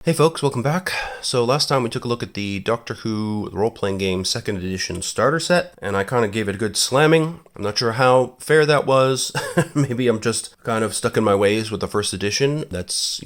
Hey folks, welcome back. So last time we took a look at the Doctor Who role-playing game 2nd edition starter set, and I kind of gave it a good slamming. I'm not sure how fair that was. Maybe I'm just kind of stuck in my ways with the 1st edition. That's,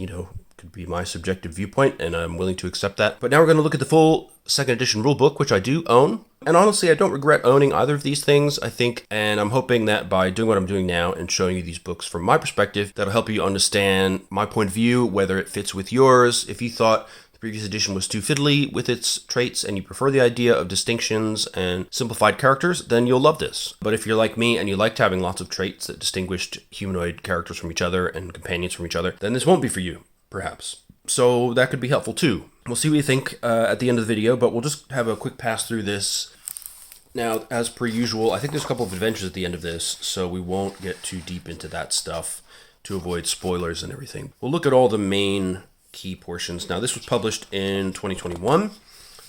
could be my subjective viewpoint, and I'm willing to accept that. But now we're going to look at the full 2nd edition rulebook, which I do own. And honestly, I don't regret owning either of these things, I think, and I'm hoping that by doing what I'm doing now and showing you these books from my perspective, that'll help you understand my point of view, whether it fits with yours. If you thought the previous edition was too fiddly with its traits and you prefer the idea of distinctions and simplified characters, then you'll love this. But if you're like me and you liked having lots of traits that distinguished humanoid characters from each other and companions from each other, then this won't be for you, perhaps. So that could be helpful too. We'll see what you think at the end of the video, but we'll just have a quick pass through this. Now, as per usual, I think there's a couple of adventures at the end of this, so we won't get too deep into that stuff to avoid spoilers and everything. We'll look at all the main key portions. Now, this was published in 2021,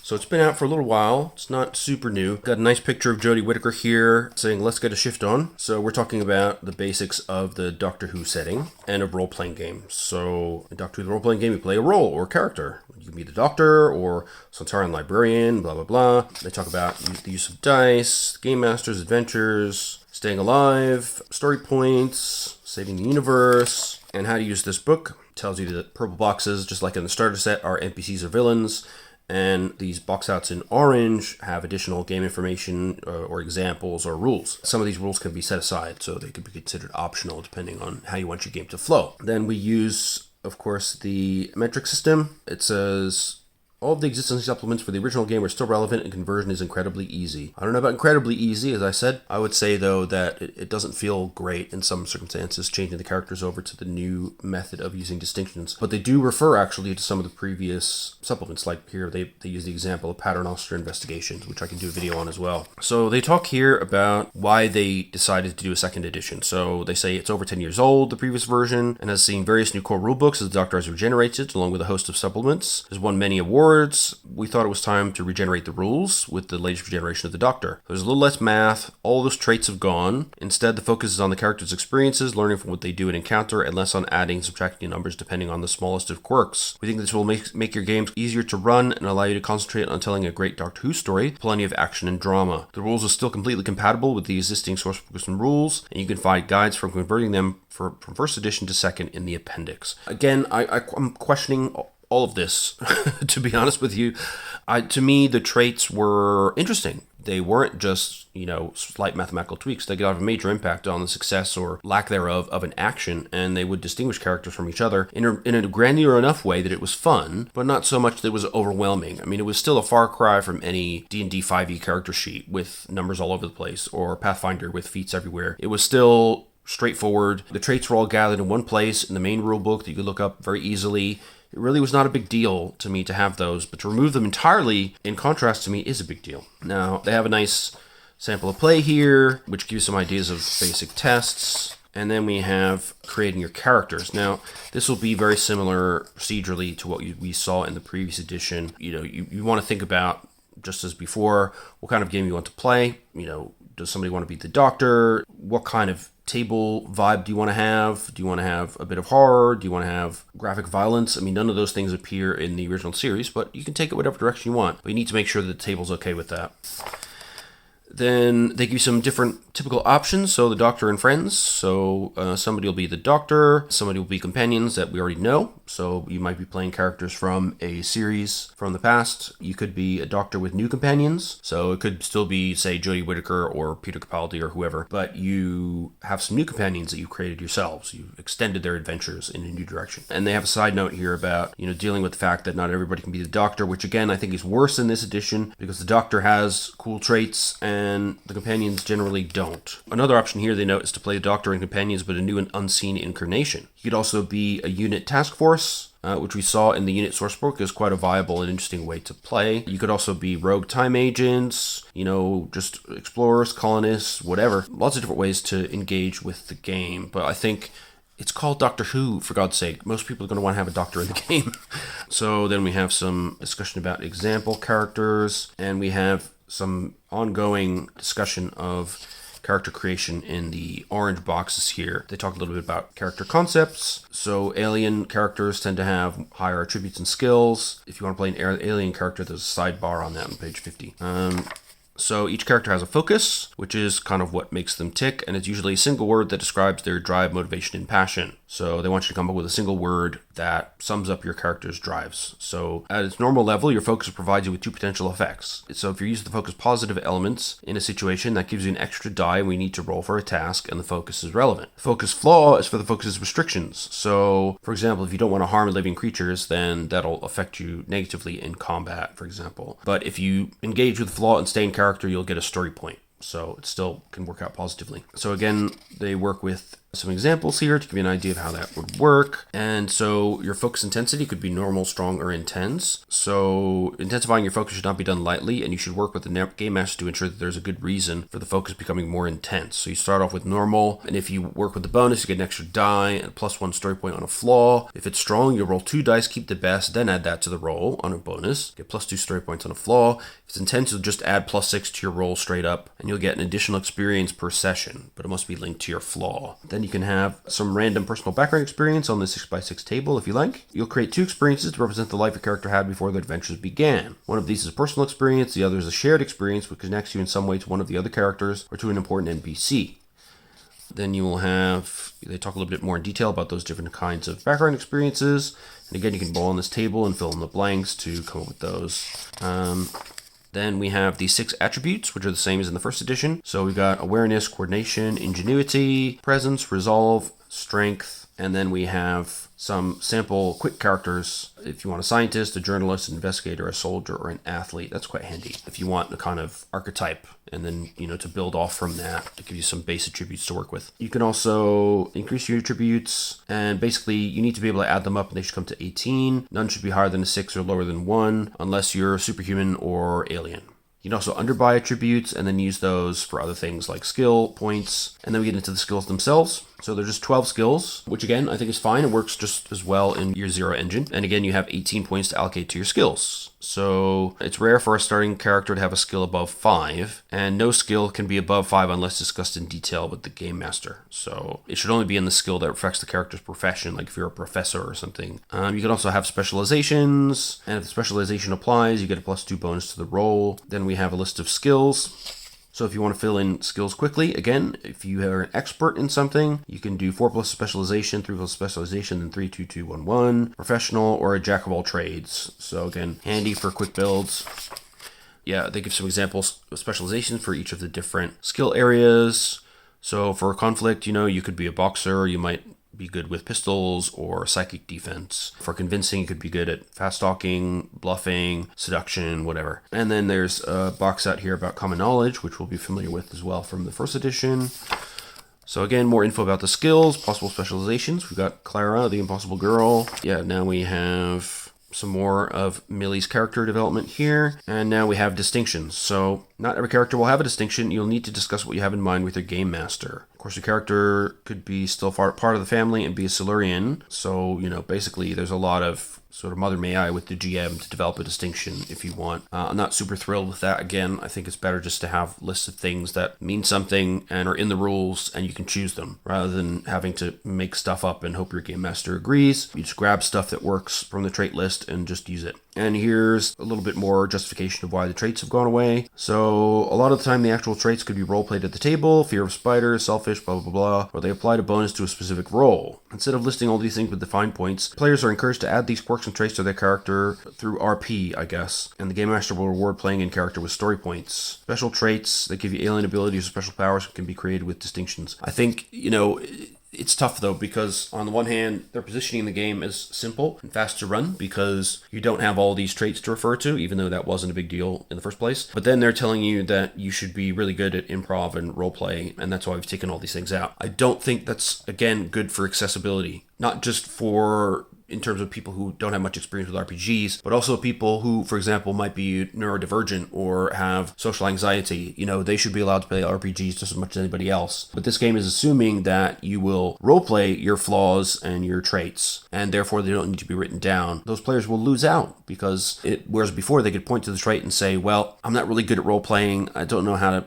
so it's been out for a little while. It's not super new. Got a nice picture of Jodie Whittaker here saying, let's get a shift on. So we're talking about the basics of the Doctor Who setting and a role-playing game. So in Doctor Who, the role-playing game, you play a role or character. You can be the Doctor or Sontaran Librarian, blah, blah, blah. They talk about the use of dice, game masters, adventures, staying alive, story points, saving the universe, and how to use this book. It tells you that purple boxes, just like in the starter set, are NPCs or villains. And these box outs in orange have additional game information or examples or rules. Some of these rules can be set aside, so they could be considered optional depending on how you want your game to flow. Then we use, of course, the metric system. It says all of the existing supplements for the original game are still relevant and conversion is incredibly easy. I don't know about incredibly easy, as I said. I would say, though, that it doesn't feel great in some circumstances, changing the characters over to the new method of using distinctions. But they do refer, actually, to some of the previous supplements. Like here, they use the example of Paternoster Investigations, which I can do a video on as well. So they talk here about why they decided to do a 2nd edition. So they say it's over 10 years old, the previous version, and has seen various new core rulebooks as the Doctor has regenerated, along with a host of supplements. Has won many awards. We thought it was time to regenerate the rules with the latest regeneration of the Doctor. There's a little less math, all those traits have gone. Instead, the focus is on the character's experiences, learning from what they do and encounter, and less on adding and subtracting numbers depending on the smallest of quirks. We think this will make your games easier to run and allow you to concentrate on telling a great Doctor Who story, plenty of action and drama. The rules are still completely compatible with the existing source books and rules, and you can find guides from converting them from 1st edition to 2nd in the appendix. Again, I'm questioning all of this, to be honest with you. To me, the traits were interesting. They weren't just, slight mathematical tweaks. They could have a major impact on the success or lack thereof of an action, and they would distinguish characters from each other in a granular enough way that it was fun, but not so much that it was overwhelming. I mean, it was still a far cry from any D&D 5e character sheet with numbers all over the place, or Pathfinder with feats everywhere. It was still straightforward. The traits were all gathered in one place in the main rulebook that you could look up very easily. It really was not a big deal to me to have those, but to remove them entirely, in contrast to me, is a big deal. Now, they have a nice sample of play here, which gives some ideas of basic tests. And then we have creating your characters. Now, this will be very similar procedurally to what we saw in the previous edition. You want to think about, just as before, what kind of game you want to play. Does somebody want to be the Doctor? What kind of table vibe do you want to have? Do you want to have a bit of horror? Do you want to have graphic violence? I mean, none of those things appear in the original series, but you can take it whatever direction you want. But you need to make sure that the table's okay with that. Then they give you some different typical options. So the Doctor and friends. So somebody will be the Doctor. Somebody will be companions that we already know. So you might be playing characters from a series from the past. You could be a Doctor with new companions. So it could still be, say, Jodie Whittaker or Peter Capaldi or whoever. But you have some new companions that you created yourselves. You've extended their adventures in a new direction. And they have a side note here about, dealing with the fact that not everybody can be the Doctor, which again, I think is worse in this edition because the Doctor has cool traits and the companions generally don't. Another option here they note is to play the Doctor and companions, but a new and unseen incarnation. You could also be a unit task force, which we saw in the unit sourcebook is quite a viable and interesting way to play. You could also be rogue time agents, just explorers, colonists, whatever. Lots of different ways to engage with the game, but I think it's called Doctor Who, for God's sake. Most people are going to want to have a Doctor in the game. So then we have some discussion about example characters, and we have some ongoing discussion of character creation in the orange boxes here. They talk a little bit about character concepts. So alien characters tend to have higher attributes and skills. If you want to play an alien character, there's a sidebar on that on page 50. So each character has a focus, which is kind of what makes them tick, and it's usually a single word that describes their drive, motivation, and passion. So they want you to come up with a single word that sums up your character's drives. So at its normal level, your focus provides you with two potential effects. So if you're using the focus positive elements in a situation, that gives you an extra die we need to roll for a task, and the focus is relevant. The focus flaw is for the focus's restrictions. So, for example, if you don't want to harm living creatures, then that'll affect you negatively in combat, for example. But if you engage with the flaw and stay in character, you'll get a story point. So it still can work out positively. So again, they work with some examples here to give you an idea of how that would work. And so your focus intensity could be normal, strong, or intense. So intensifying your focus should not be done lightly, and you should work with the game master to ensure that there's a good reason for the focus becoming more intense. So you start off with normal, and if you work with the bonus, you get an extra die and +1 story point on a flaw. If it's strong, you roll 2 dice, keep the best, then add that to the roll on a bonus. Get +2 story points on a flaw. If it's intense, you'll just add +6 to your roll straight up, and you'll get an additional experience per session, but it must be linked to your flaw. Then you can have some random personal background experience on the 6x6 table if you like. You'll create 2 experiences to represent the life your character had before their adventures began. One of these is personal experience, the other is a shared experience which connects you in some way to one of the other characters or to an important NPC. Then you will have, they talk a little bit more in detail about those different kinds of background experiences. And again, you can roll on this table and fill in the blanks to come up with those. Then we have the 6 attributes, which are the same as in the first edition. So we've got awareness, coordination, ingenuity, presence, resolve, strength, and then we have some sample quick characters. If you want a scientist, a journalist, an investigator, a soldier, or an athlete, that's quite handy. If you want a kind of archetype, and then, to build off from that to give you some base attributes to work with. You can also increase your attributes, and basically you need to be able to add them up, and they should come to 18. None should be higher than a 6 or lower than 1, unless you're superhuman or alien. You can also underbuy attributes and then use those for other things like skill points. And then we get into the skills themselves. So there's just 12 skills, which again, I think is fine. It works just as well in your 0 engine. And again, you have 18 points to allocate to your skills. So it's rare for a starting character to have a skill above 5, and no skill can be above 5 unless discussed in detail with the game master. So it should only be in the skill that reflects the character's profession, like if you're a professor or something. You can also have specializations, and if the specialization applies, you get a +2 bonus to the roll. Then we have a list of skills. So if you want to fill in skills quickly, again, if you are an expert in something, you can do 4 plus specialization, 3 plus specialization, then 3, 2, 2, 1, 1, professional, or a jack of all trades. So again, handy for quick builds. Yeah, they give some examples of specializations for each of the different skill areas. So for conflict, you could be a boxer, you might be good with pistols or psychic defense. For convincing, you could be good at fast talking, bluffing, seduction, whatever. And then there's a box out here about common knowledge, which we'll be familiar with as well from the first edition. So again, more info about the skills, possible specializations. We've got Clara, the impossible girl. Yeah, now we have some more of Millie's character development here. And now we have distinctions. So not every character will have a distinction. You'll need to discuss what you have in mind with your game master. Of course, your character could be still part of the family and be a Silurian. So, basically there's a lot of sort of mother may I with the GM to develop a distinction if you want. I'm not super thrilled with that. Again, I think it's better just to have lists of things that mean something and are in the rules and you can choose them rather than having to make stuff up and hope your game master agrees. You just grab stuff that works from the trait list and just use it. And here's a little bit more justification of why the traits have gone away. So a lot of the time the actual traits could be role-played at the table, fear of spiders, selfish, blah, blah, blah, or they applied a bonus to a specific role. Instead of listing all these things with defined points, players are encouraged to add these quirks and traits to their character through RP, I guess. And the Game Master will reward playing in character with story points. Special traits that give you alien abilities or special powers can be created with distinctions. I think, it's tough though, because on the one hand, they're positioning the game as simple and fast to run because you don't have all these traits to refer to, even though that wasn't a big deal in the first place. But then they're telling you that you should be really good at improv and roleplay, and that's why we've taken all these things out. I don't think that's, again, good for accessibility. Not just for in terms of people who don't have much experience with RPGs, but also people who, for example, might be neurodivergent or have social anxiety. They should be allowed to play RPGs just as much as anybody else. But this game is assuming that you will roleplay your flaws and your traits, and therefore they don't need to be written down. Those players will lose out because whereas before they could point to the trait and say, well, I'm not really good at role-playing. I don't know how to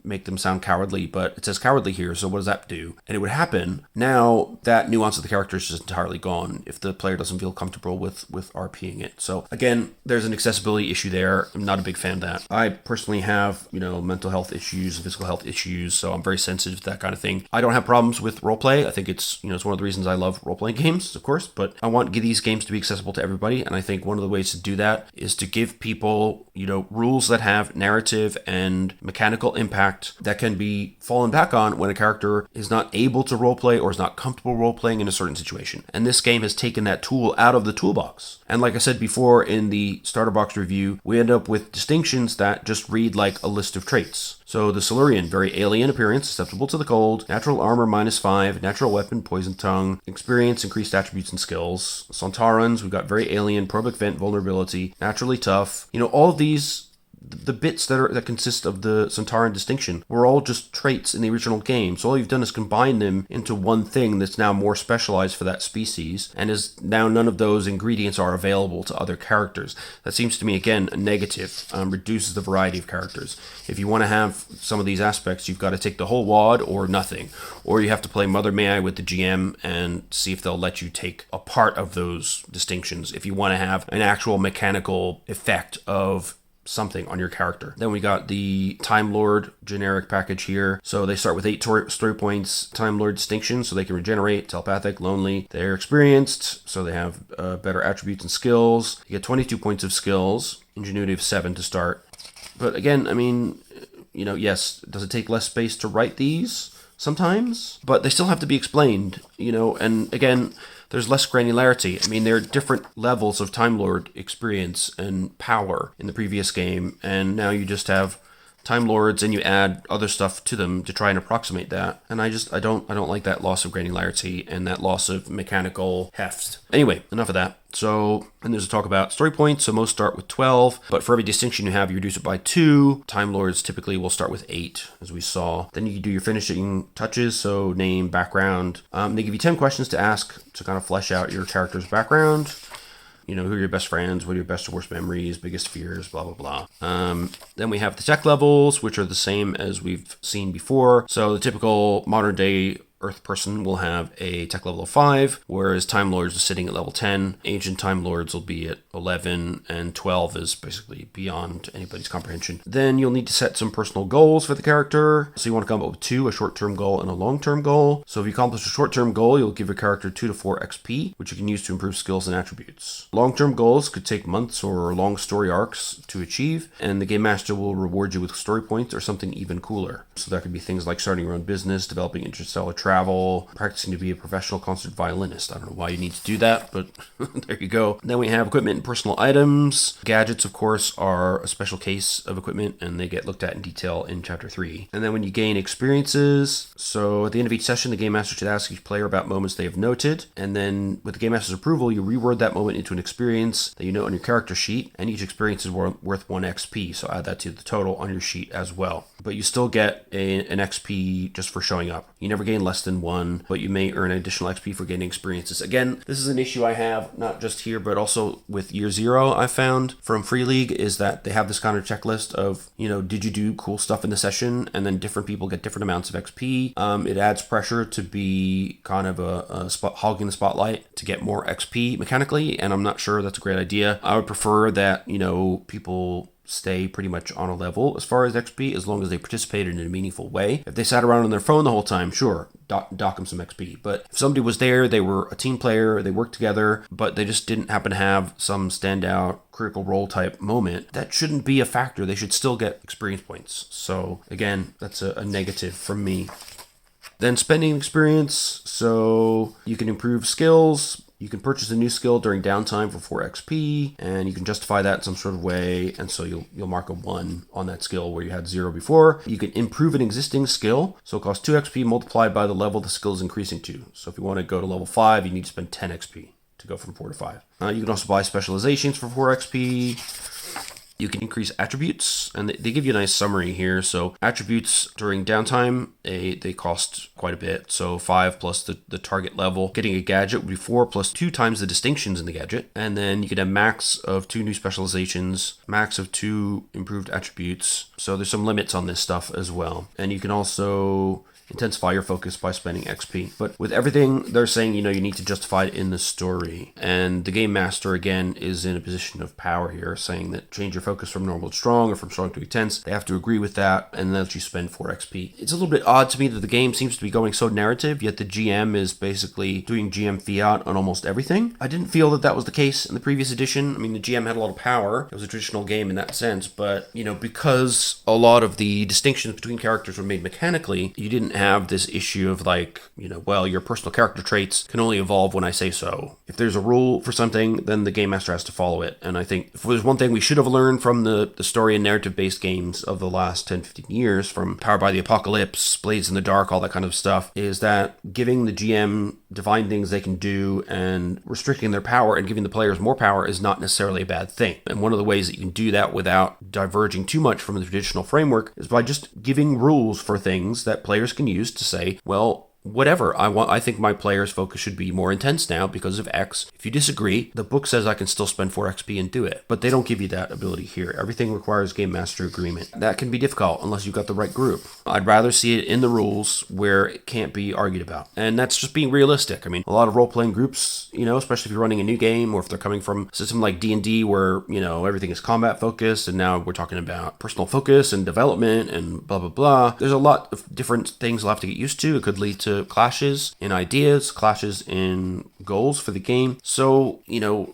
make them sound cowardly, but it says cowardly here, so what does that do? And it would happen. Now that nuance of the character is just entirely gone if the player doesn't feel comfortable with RPing it. So again, there's an accessibility issue there. I'm not a big fan of that. I personally have, mental health issues, physical health issues, so I'm very sensitive to that kind of thing. I don't have problems with roleplay. I think it's one of the reasons I love role-playing games, of course, but I want these games to be accessible to everybody, and I think one of the ways to do that is to give people, rules that have narrative and mechanical impact that can be fallen back on when a character is not able to roleplay or is not comfortable roleplaying in a certain situation. And this game has taken that tool out of the toolbox. And like I said before in the starter box review, we end up with distinctions that just read like a list of traits. So the Silurian, very alien appearance, susceptible to the cold, natural armor -5, natural weapon, poison tongue, experience, increased attributes and skills. Sontarans, we've got very alien, probic vent, vulnerability, naturally tough. All of these, the bits that consist of the Sontaran distinction were all just traits in the original game. So all you've done is combine them into one thing that's now more specialized for that species, and is now none of those ingredients are available to other characters. That seems to me, again, a negative. Reduces the variety of characters. If you want to have some of these aspects, you've got to take the whole wad or nothing. Or you have to play Mother May I with the GM and see if they'll let you take a part of those distinctions if you want to have an actual mechanical effect of something on your character. Then we got the Time Lord generic package here. So they start with 8 story points, Time Lord distinction, so they can regenerate, telepathic, lonely. They're experienced, so they have better attributes and skills. You get 22 points of skills, ingenuity of 7 to start. But again, yes, does it take less space to write these? Sometimes, but they still have to be explained, and again, there's less granularity. There are different levels of Time Lord experience and power in the previous game, and now you just have Time Lords and you add other stuff to them to try and approximate that. And I don't like that loss of granularity and that loss of mechanical heft. Anyway, enough of that. So, and there's a talk about story points. So most start with 12, but for every distinction you have, you reduce it by 2. Time Lords typically will start with 8, as we saw. Then you do your finishing touches, so name, background. They give you 10 questions to ask to kind of flesh out your character's background. Who are your best friends, what are your best or worst memories, biggest fears, blah, blah, blah. Then we have the tech levels, which are the same as we've seen before. So the typical modern day Earth person will have a tech level of 5, whereas Time Lords are sitting at level 10. Ancient Time Lords will be at 11, and 12 is basically beyond anybody's comprehension. Then you'll need to set some personal goals for the character. So you want to come up with 2, a short-term goal and a long-term goal. So if you accomplish a short-term goal, you'll give your character 2 to 4 XP, which you can use to improve skills and attributes. Long-term goals could take months or long story arcs to achieve, and the Game Master will reward you with story points or something even cooler. So that could be things like starting your own business, developing interstellar travel, practicing to be a professional concert violinist. I don't know why you need to do that, but there you go. Then we have equipment and personal items. Gadgets, of course, are a special case of equipment, and they get looked at in detail in Chapter 3. And then when you gain experiences, so at the end of each session, the Game Master should ask each player about moments they have noted, and then with the Game Master's approval, you reword that moment into an experience that you note on your character sheet, and each experience is worth 1 XP, so add that to the total on your sheet as well. But you still get an XP just for showing up. You never gain less than 1, but you may earn additional XP for gaining experiences. Again, this is an issue I have, not just here, but also with Year Zero, I found from Free League, is that they have this kind of checklist of, did you do cool stuff in the session? And then different people get different amounts of XP. It adds pressure to be kind of hogging the spotlight to get more XP mechanically, and I'm not sure that's a great idea. I would prefer that, people stay pretty much on a level as far as XP, as long as they participated in a meaningful way. If they sat around on their phone the whole time, sure, dock them some XP. But if somebody was there, they were a team player, they worked together, but they just didn't happen to have some standout critical role type moment, that shouldn't be a factor. They should still get experience points. So again, that's a negative from me. Then spending experience, so you can improve skills. You can purchase a new skill during downtime for 4 XP, and you can justify that in some sort of way, and so you'll mark a 1 on that skill where you had 0 before. You can improve an existing skill, so it costs 2 XP multiplied by the level the skill is increasing to. So if you want to go to level 5, you need to spend 10 XP to go from 4 to 5. You can also buy specializations for 4 XP. You can increase attributes, and they give you a nice summary here. So attributes during downtime, they cost quite a bit. So 5 plus the target level. Getting a gadget would be 4 plus 2 times the distinctions in the gadget. And then you could have max of 2 new specializations, max of 2 improved attributes. So there's some limits on this stuff as well. And you can also intensify your focus by spending XP. But with everything, they're saying, you need to justify it in the story. And the game master, again, is in a position of power here, saying that change your focus from normal to strong or from strong to intense. They have to agree with that and let you spend 4 XP. It's a little bit odd to me that the game seems to be going so narrative, yet the GM is basically doing GM fiat on almost everything. I didn't feel that was the case in the previous edition. I mean, the GM had a lot of power. It was a traditional game in that sense, but, because a lot of the distinctions between characters were made mechanically, you didn't have this issue of your personal character traits can only evolve when I say so. If there's a rule for something, then the game master has to follow it. And I think if there's one thing we should have learned from the story and narrative-based games of the last 10, 15 years, from Powered by the Apocalypse, Blades in the Dark, all that kind of stuff, is that giving the GM defined things they can do and restricting their power and giving the players more power is not necessarily a bad thing. And one of the ways that you can do that without diverging too much from the traditional framework is by just giving rules for things that players can use to say, well, whatever, I think my player's focus should be more intense now because of X. If you disagree, the book says I can still spend 4 XP and do it, but they don't give you that ability here. Everything requires game master agreement. That can be difficult unless you've got the right group. I'd rather see it in the rules where it can't be argued about. And that's just being realistic. I mean, a lot of role-playing groups, especially if you're running a new game or if they're coming from a system like D&D where, everything is combat focused and now we're talking about personal focus and development and blah, blah, blah. There's a lot of different things we'll have to get used to. It could lead to clashes in ideas, clashes in goals for the game. So,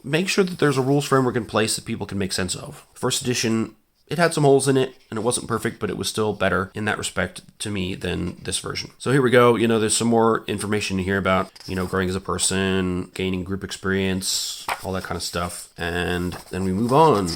make sure that there's a rules framework in place that people can make sense of. First edition, it had some holes in it and it wasn't perfect, but it was still better in that respect to me than this version. So here we go. There's some more information here about, growing as a person, gaining group experience, all that kind of stuff. And then we move on.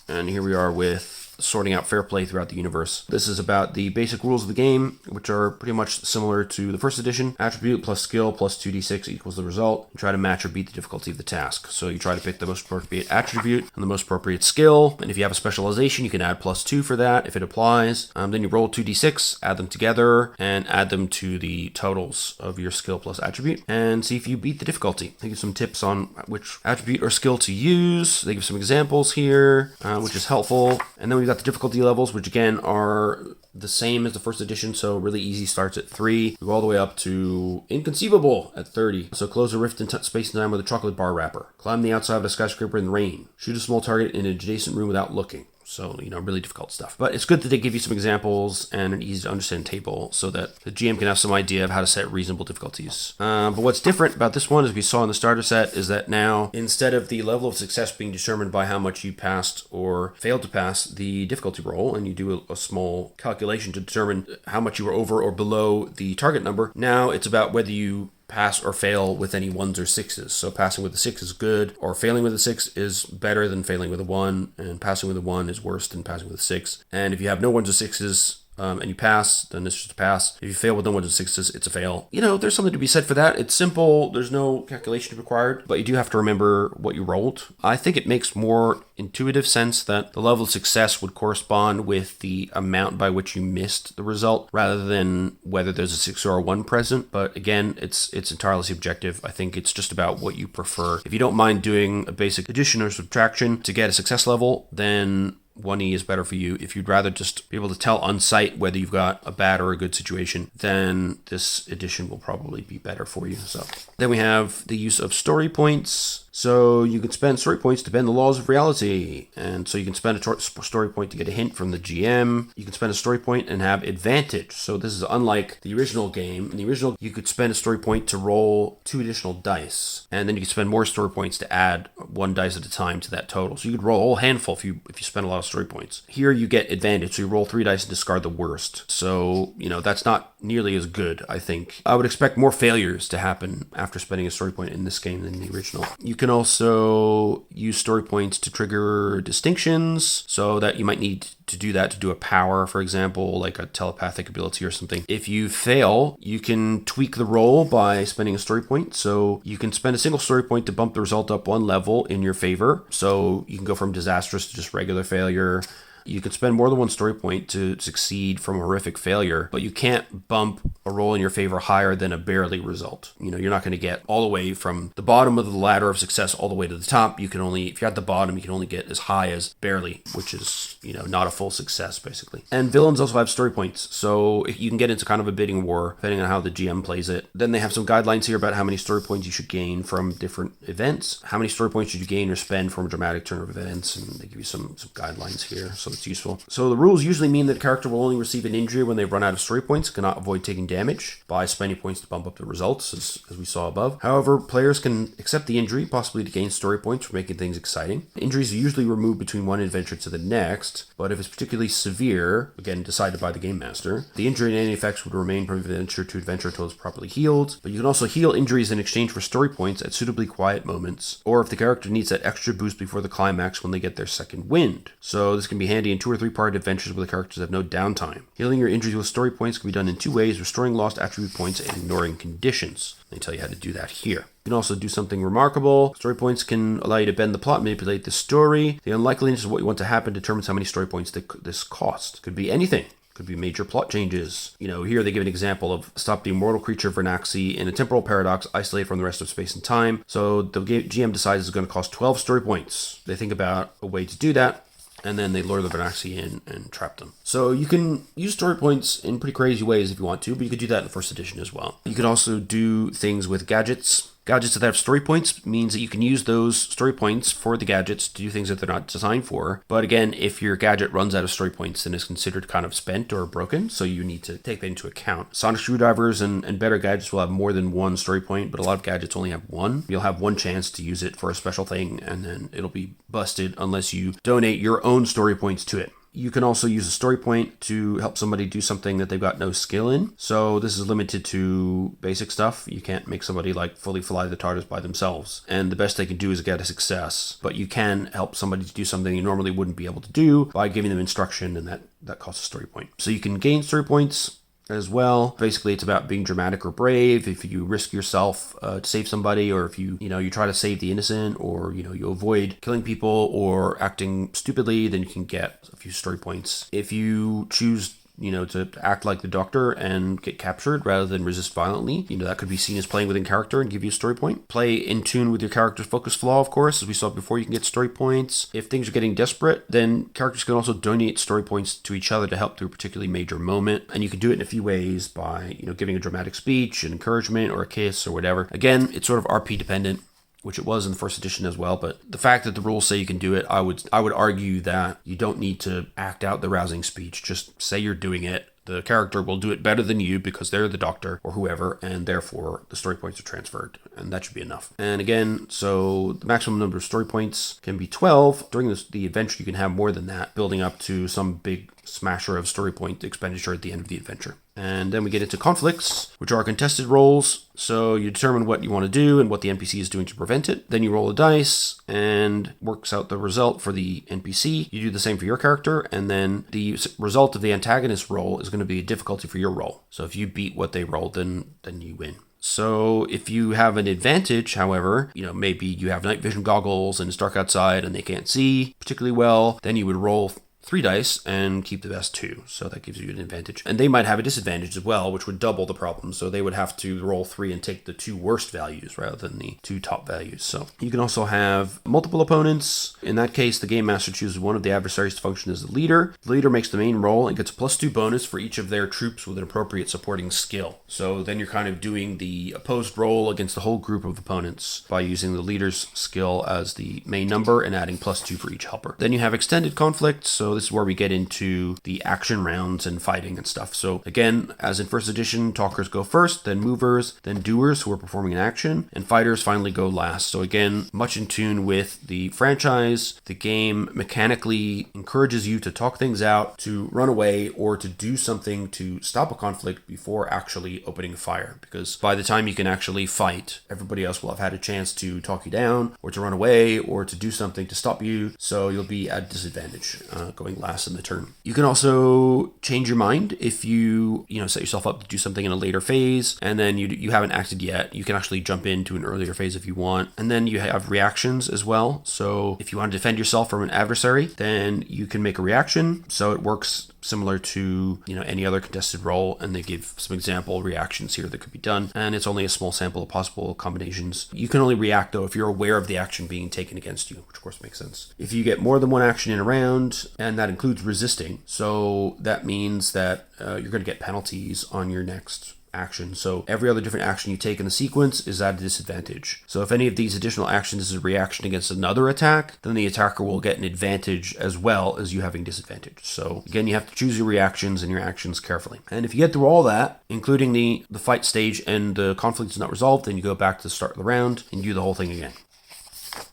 And here we are with sorting out fair play throughout the universe. This is about the basic rules of the game, which are pretty much similar to the first edition. Attribute plus skill plus 2d6 equals the result. You try to match or beat the difficulty of the task. So you try to pick the most appropriate attribute and the most appropriate skill. And if you have a specialization, you can add plus 2 for that if it applies. Then you roll 2d6, add them together, and add them to the totals of your skill plus attribute, and see if you beat the difficulty. They give some tips on which attribute or skill to use. They give some examples here, which is helpful. And then we've got the difficulty levels, which again are the same as the first edition, so really easy starts at 3. We go all the way up to inconceivable at 30. So close a rift in space and time with a chocolate bar wrapper. Climb the outside of a skyscraper in the rain. Shoot a small target in an adjacent room without looking. So, really difficult stuff. But it's good that they give you some examples and an easy to understand table so that the GM can have some idea of how to set reasonable difficulties. But what's different about this one, as we saw in the starter set, is that now, instead of the level of success being determined by how much you passed or failed to pass the difficulty roll, and you do a small calculation to determine how much you were over or below the target number, now it's about whether you pass or fail with any 1s or 6s. So passing with a 6 is good, or failing with a 6 is better than failing with a 1, and passing with a 1 is worse than passing with a 6. And if you have no 1s or 6s, and you pass, then it's just a pass. If you fail with no 1s or 6s, it's a fail. There's something to be said for that. It's simple. There's no calculation required, but you do have to remember what you rolled. I think it makes more intuitive sense that the level of success would correspond with the amount by which you missed the result, rather than whether there's a 6 or a 1 present. But again, it's entirely subjective. I think it's just about what you prefer. If you don't mind doing a basic addition or subtraction to get a success level, then 1E is better for you. If you'd rather just be able to tell on sight whether you've got a bad or a good situation, then this edition will probably be better for you. So then we have the use of story points. So you can spend story points to bend the laws of reality. And so you can spend a story point to get a hint from the GM. You can spend a story point and have advantage. So this is unlike the original game. In the original, you could spend a story point to roll 2 additional dice. And then you could spend more story points to add 1 dice at a time to that total. So you could roll a whole handful if you spend a lot of story points. Here you get advantage. So you roll 3 dice and discard the worst. So, that's not nearly as good, I think. I would expect more failures to happen after spending a story point in this game than the original. You can can also use story points to trigger distinctions, so that you might need to do that to do a power, for example, like a telepathic ability or something. If you fail, you can tweak the roll by spending a story point. So you can spend a single story point to bump the result up one level in your favor. So you can go from disastrous to just regular failure. You can spend more than one story point to succeed from a horrific failure, but you can't bump a roll in your favor higher than a barely result. You're not going to get all the way from the bottom of the ladder of success all the way to the top. You can only, if you're at the bottom, you can only get as high as barely, which is, not a full success, basically. And villains also have story points, so you can get into kind of a bidding war, depending on how the GM plays it. Then they have some guidelines here about how many story points you should gain from different events. How many story points should you gain or spend from a dramatic turn of events, and they give you some guidelines here, so it's useful. So the rules usually mean that a character will only receive an injury when they've run out of story points, cannot avoid taking damage by spending points to bump up the results, as we saw above. However, players can accept the injury, possibly to gain story points for making things exciting. Injuries are usually removed between one adventure to the next, but if it's particularly severe, again decided by the game master, the injury and any effects would remain from adventure to adventure until it's properly healed. But you can also heal injuries in exchange for story points at suitably quiet moments, or if the character needs that extra boost before the climax when they get their second wind. So this can be handy in 2 or 3 part adventures where the characters have no downtime. Healing your injuries with story points can be done in 2 ways: restoring lost attribute points and ignoring conditions. They tell you how to do that here. You can also do something remarkable. Story points can allow you to bend the plot, manipulate the story. The unlikeliness of what you want to happen determines how many story points this costs. Could be anything. Could be major plot changes. Here they give an example of stop the immortal creature Vernaxi in a temporal paradox isolated from the rest of space and time. So the GM decides it's going to cost 12 story points. They think about a way to do that, and then they lure the Vernaxi in and trap them. So you can use story points in pretty crazy ways if you want to, but you could do that in the first edition as well. You could also do things with gadgets. Gadgets that have story points means that you can use those story points for the gadgets to do things that they're not designed for. But again, if your gadget runs out of story points, then it's considered kind of spent or broken, so you need to take that into account. Sonic screwdrivers and better gadgets will have more than one story point, but a lot of gadgets only have one. You'll have one chance to use it for a special thing, and then it'll be busted unless you donate your own story points to it. You can also use a story point to help somebody do something that they've got no skill in. So this is limited to basic stuff. You can't make somebody fully fly the TARDIS by themselves. And the best they can do is get a success. But you can help somebody to do something you normally wouldn't be able to do by giving them instruction, and that costs a story point. So you can gain story points as well. Basically, it's about being dramatic or brave. If you risk yourself to save somebody, or if you try to save the innocent, or you avoid killing people or acting stupidly, then you can get a few story points. If you choose to act like the Doctor and get captured rather than resist violently, that could be seen as playing within character and give you a story point. Play in tune with your character's focus flaw, of course. As we saw before, you can get story points. If things are getting desperate, then characters can also donate story points to each other to help through a particularly major moment. And you can do it in a few ways by, giving a dramatic speech, an encouragement, or a kiss, or whatever. Again, it's sort of RP dependent, which it was in the first edition as well, but the fact that the rules say you can do it, I would argue that you don't need to act out the rousing speech. Just say you're doing it. The character will do it better than you because they're the Doctor or whoever, and therefore the story points are transferred, and that should be enough. And again, so the maximum number of story points can be 12. During the adventure, you can have more than that, building up to some big smasher of story point expenditure at the end of the adventure. And then we get into conflicts, which are contested rolls. So you determine what you want to do and what the NPC is doing to prevent it. Then you roll a dice and works out the result for the NPC. You do the same for your character, and then the result of the antagonist roll is going to be a difficulty for your roll. So if you beat what they rolled, then you win. So if you have an advantage, however, maybe you have night vision goggles and it's dark outside and they can't see particularly well, then you would roll 3 dice and keep the best 2. So that gives you an advantage. And they might have a disadvantage as well, which would double the problem. So they would have to roll 3 and take the 2 worst values rather than the 2 top values. So you can also have multiple opponents. In that case, the game master chooses one of the adversaries to function as the leader. The leader makes the main roll and gets a +2 bonus for each of their troops with an appropriate supporting skill. So then you're kind of doing the opposed roll against the whole group of opponents by using the leader's skill as the main number and adding +2 for each helper. Then you have extended conflict. So this is where we get into the action rounds and fighting and stuff. So again, as in first edition, talkers go first, then movers, then doers who are performing an action, and fighters finally go last. So again, much in tune with the franchise. The game mechanically encourages you to talk things out, to run away, or to do something to stop a conflict before actually opening fire. Because by the time you can actually fight, everybody else will have had a chance to talk you down, or to run away, or to do something to stop you. So you'll be at disadvantage going last in the turn. You can also change your mind if you set yourself up to do something in a later phase, and then you haven't acted yet. You can actually jump into an earlier phase if you want. And then you have reactions as well. So if you want to defend yourself from an adversary, then you can make a reaction. So it works similar to any other contested role, and they give some example reactions here that could be done, and it's only a small sample of possible combinations. You can only react though if you're aware of the action being taken against you, which of course makes sense. If you get more than one action in a round, and that includes resisting, so that means that you're going to get penalties on your next action. So every other different action you take in the sequence is at a disadvantage. So if any of these additional actions is a reaction against another attack, then the attacker will get an advantage as well as you having disadvantage. So again, you have to choose your reactions and your actions carefully. And if you get through all that, including the fight stage, and the conflict is not resolved, then you go back to the start of the round and do the whole thing again.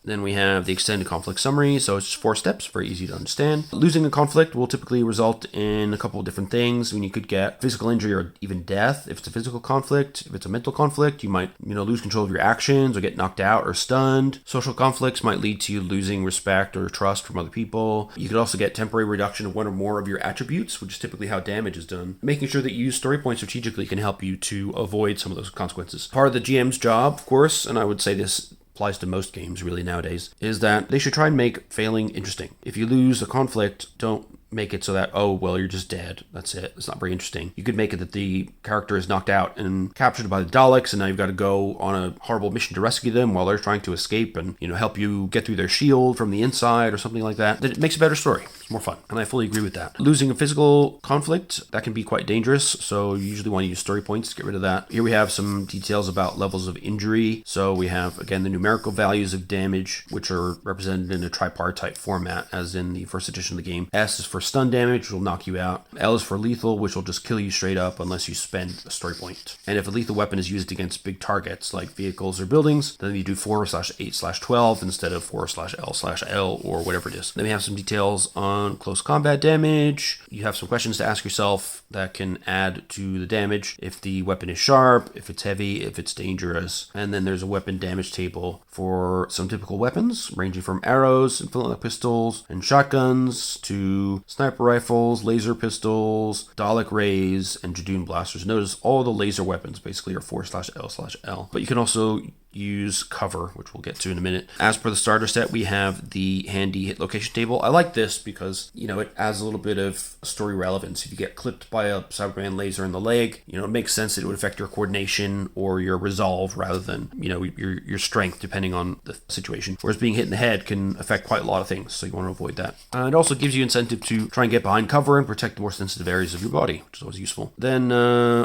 Then we have the extended conflict summary. So it's just 4 steps, very easy to understand. Losing a conflict will typically result in a couple of different things. When you could get physical injury or even death if it's a physical conflict. If it's a mental conflict, you might lose control of your actions or get knocked out or stunned. Social conflicts might lead to you losing respect or trust from other people. You could also get temporary reduction of one or more of your attributes, which is typically how damage is done. Making sure that you use story points strategically can help you to avoid some of those consequences. Part of the GM's job, of course, and I would say this applies to most games really nowadays, is that they should try and make failing interesting. If you lose a conflict, don't make it so that, oh, well, you're just dead. That's it. It's not very interesting. You could make it that the character is knocked out and captured by the Daleks, and now you've got to go on a horrible mission to rescue them while they're trying to escape and, help you get through their shield from the inside or something like that. Then it makes a better story. It's more fun. And I fully agree with that. Losing a physical conflict, that can be quite dangerous. So you usually want to use story points to get rid of that. Here we have some details about levels of injury. So we have, again, the numerical values of damage, which are represented in a tripartite format, as in the first edition of the game. S is for stun damage, which will knock you out. L is for lethal, which will just kill you straight up unless you spend a story point. And if a lethal weapon is used against big targets like vehicles or buildings, then you do 4/8/12 instead of 4/L/L or whatever it is. Then we have some details on close combat damage. You have some questions to ask yourself that can add to the damage. If the weapon is sharp, if it's heavy, if it's dangerous. And then there's a weapon damage table for some typical weapons, ranging from arrows and flintlock pistols and shotguns to sniper rifles, laser pistols, Dalek rays, and Jadoon blasters. Notice all the laser weapons basically are 4/L/L. But you can also use cover, which we'll get to in a minute. As per the starter set, we have the handy hit location table. I like this because, it adds a little bit of story relevance. If you get clipped by a Cyberman laser in the leg, it makes sense that it would affect your coordination or your resolve rather than, your strength, depending on the situation. Whereas being hit in the head can affect quite a lot of things, so you want to avoid that. It also gives you incentive to try and get behind cover and protect the more sensitive areas of your body, which is always useful. Then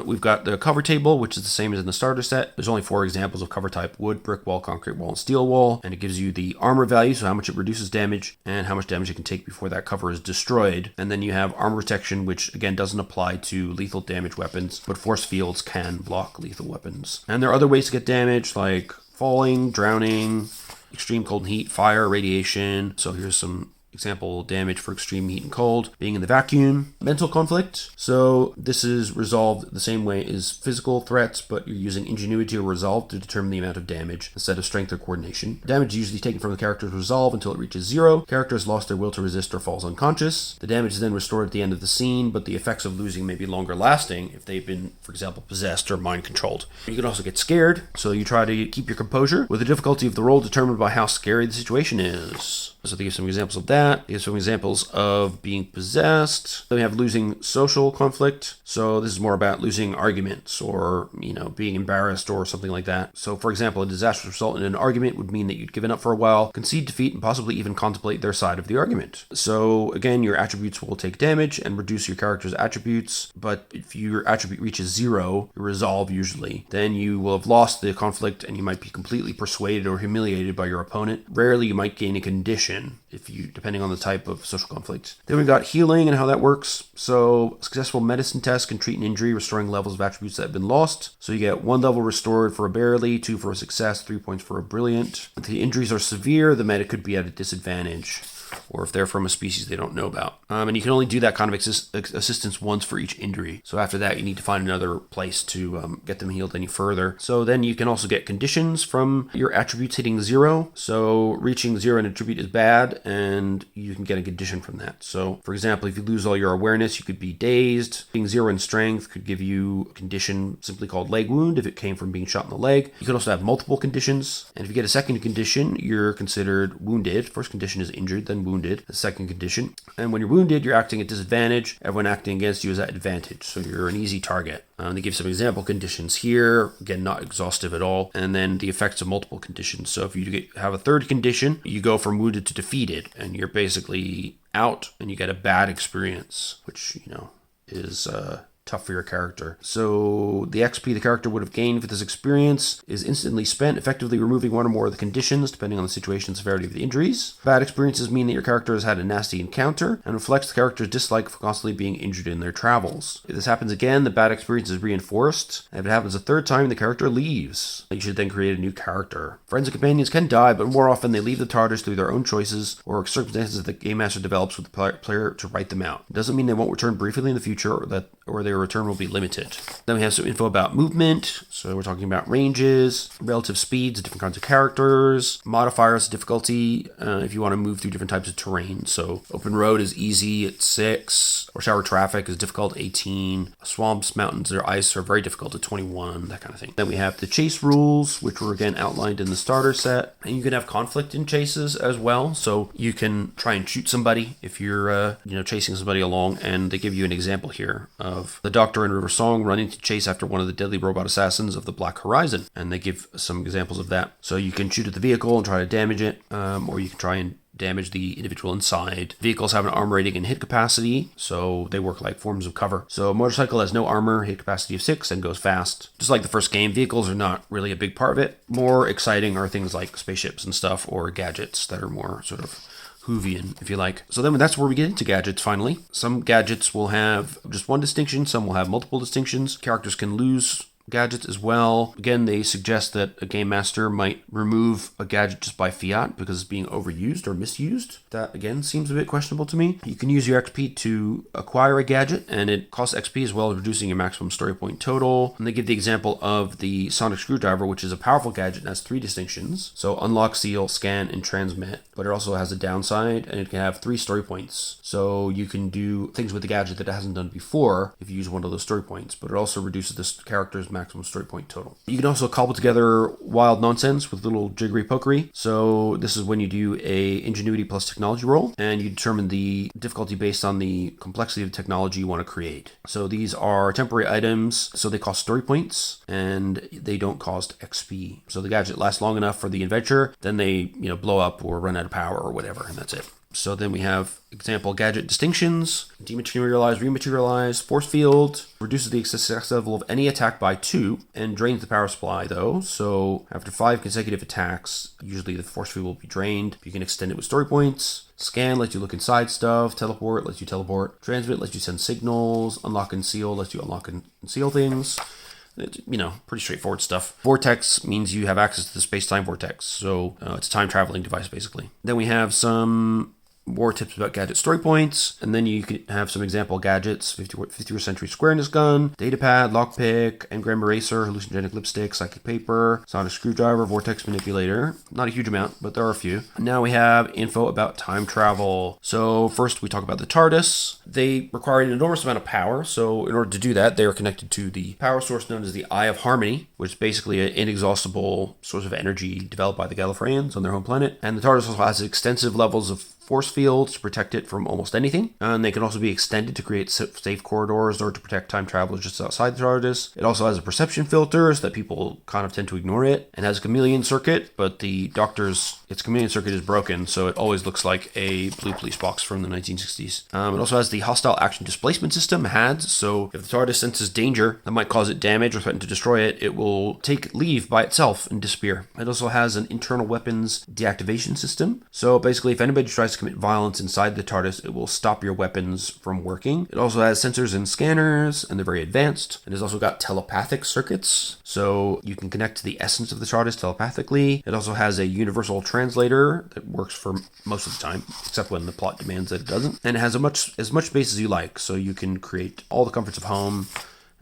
we've got the cover table, which is the same as in the starter set. There's only 4 examples of cover type: wood, brick wall, concrete wall, and steel wall. And it gives you the armor value, so how much it reduces damage and how much damage it can take before that cover is destroyed. And then you have armor protection, which again doesn't apply to lethal damage weapons, but force fields can block lethal weapons. And there are other ways to get damage, like falling, drowning, extreme cold and heat, fire, radiation. So here's some example damage for extreme heat and cold: being in the vacuum. Mental conflict, so this is resolved the same way as physical threats, but you're using ingenuity or resolve to determine the amount of damage instead of strength or coordination. Damage is usually taken from the character's resolve until it reaches 0. Character has lost their will to resist or falls unconscious. The damage is then restored at the end of the scene, but the effects of losing may be longer lasting if they've been, for example, possessed or mind controlled. You can also get scared, so you try to keep your composure, with the difficulty of the roll determined by how scary the situation is. So they give some examples of that. They give some examples of being possessed. Then we have losing social conflict. So this is more about losing arguments or, being embarrassed or something like that. So for example, a disastrous result in an argument would mean that you'd given up for a while, concede defeat, and possibly even contemplate their side of the argument. So again, your attributes will take damage and reduce your character's attributes. But if your attribute reaches 0, your resolve usually, then you will have lost the conflict and you might be completely persuaded or humiliated by your opponent. Rarely you might gain a condition condition, depending on the type of social conflict. Then we've got healing and how that works. So a successful medicine test can treat an injury, restoring levels of attributes that have been lost. So you get 1 level restored for a barely, 2 for a success, 3 points for a brilliant. If the injuries are severe, the medic could be at a disadvantage, or if they're from a species they don't know about. And you can only do that kind of assistance once for each injury. So after that, you need to find another place to get them healed any further. So then you can also get conditions from your attributes hitting 0. So reaching 0 in attribute is bad, and you can get a condition from that. So for example, if you lose all your awareness, you could be dazed. Being 0 in strength could give you a condition simply called leg wound if it came from being shot in the leg. You could also have multiple conditions. And if you get a second condition, you're considered wounded. First condition is injured, then wounded, the second condition. And when you're wounded, you're acting at disadvantage. Everyone acting against you is at advantage, so you're an easy target. They give some example conditions here, again, not exhaustive at all. And then the effects of multiple conditions. So if you have a third condition, you go from wounded to defeated, and you're basically out, and you get a bad experience, which, is tough for your character. So the XP the character would have gained for this experience is instantly spent, effectively removing one or more of the conditions, depending on the situation and severity of the injuries. Bad experiences mean that your character has had a nasty encounter and reflects the character's dislike for constantly being injured in their travels. If this happens again, the bad experience is reinforced, and if it happens a third time, the character leaves. You should then create a new character. Friends and companions can die, but more often they leave the TARDIS through their own choices or circumstances that the Game Master develops with the player to write them out. It doesn't mean they won't return briefly in the future, or their return will be limited. Then we have some info about movement. So we're talking about ranges, relative speeds, different kinds of characters, modifiers, difficulty, if you want to move through different types of terrain. So open road is easy at 6, or shower traffic is difficult at 18. Swamps, mountains, or ice are very difficult at 21, that kind of thing. Then we have the chase rules, which were again outlined in the starter set. And you can have conflict in chases as well. So you can try and shoot somebody if you're chasing somebody along, and they give you an example here of the Doctor and River Song running to chase after one of the deadly robot assassins of the Black Horizon, and they give some examples of that. So you can shoot at the vehicle and try to damage it, or you can try and damage the individual inside. Vehicles have an armor rating and hit capacity, so they work like forms of cover. So a motorcycle has no armor, hit capacity of 6, and goes fast. Just like the first game, vehicles are not really a big part of it. More exciting are things like spaceships and stuff, or gadgets that are more sort of Whovian, if you like. So then that's where we get into gadgets finally. Some gadgets will have just one distinction, some will have multiple distinctions. Characters can lose gadgets as well. Again, they suggest that a game master might remove a gadget just by fiat because it's being overused or misused. That again seems a bit questionable to me. You can use your XP to acquire a gadget, and it costs XP as well as reducing your maximum story point total. And they give the example of the sonic screwdriver, which is a powerful gadget and has 3 distinctions. So unlock, seal, scan, and transmit. But it also has a downside, and it can have 3 story points. So you can do things with the gadget that it hasn't done before if you use one of those story points, but it also reduces the character's maximum story point total. You can also cobble together wild nonsense with little jiggery pokery. So this is when you do a ingenuity plus technology roll, and you determine the difficulty based on the complexity of the technology you want to create. So these are temporary items, so they cost story points, and they don't cost XP. So the gadget lasts long enough for the adventure, then they blow up or run out of power or whatever, and that's it. So then we have example gadget distinctions: dematerialize, rematerialize, force field, reduces the success level of any attack by 2, and drains the power supply though. So after 5 consecutive attacks, usually the force field will be drained. You can extend it with story points. Scan lets you look inside stuff. Teleport lets you teleport. Transmit lets you send signals. Unlock and seal lets you unlock and seal things. It's, pretty straightforward stuff. Vortex means you have access to the space-time vortex. So it's a time-traveling device, basically. Then we have some more tips about gadget story points, and then you can have some example gadgets: 51st century squareness gun, datapad, lockpick, engram eraser, hallucinogenic lipstick, psychic paper, sonic screwdriver, vortex manipulator. Not a huge amount, but there are a few. Now we have info about time travel. So first we talk about the TARDIS. They require an enormous amount of power, so in order to do that, they are connected to the power source known as the Eye of Harmony, which is basically an inexhaustible source of energy developed by the Gallifreyans on their home planet. And the TARDIS also has extensive levels of force fields to protect it from almost anything. And they can also be extended to create safe corridors or to protect time travelers just outside the TARDIS. It also has a perception filter so that people kind of tend to ignore it. It has a chameleon circuit, but the Doctor's chameleon circuit is broken, so it always looks like a blue police box from the 1960s. It also has the hostile action displacement system, HADS, so if the TARDIS senses danger that might cause it damage or threaten to destroy it, it will take leave by itself and disappear. It also has an internal weapons deactivation system, so basically if anybody tries to commit violence inside the TARDIS, it will stop your weapons from working. It also has sensors and scanners, and they're very advanced. It has also got telepathic circuits, so you can connect to the essence of the TARDIS telepathically. It also has a universal translator that works for most of the time, except when the plot demands that it doesn't. And it has as much space as you like, so you can create all the comforts of home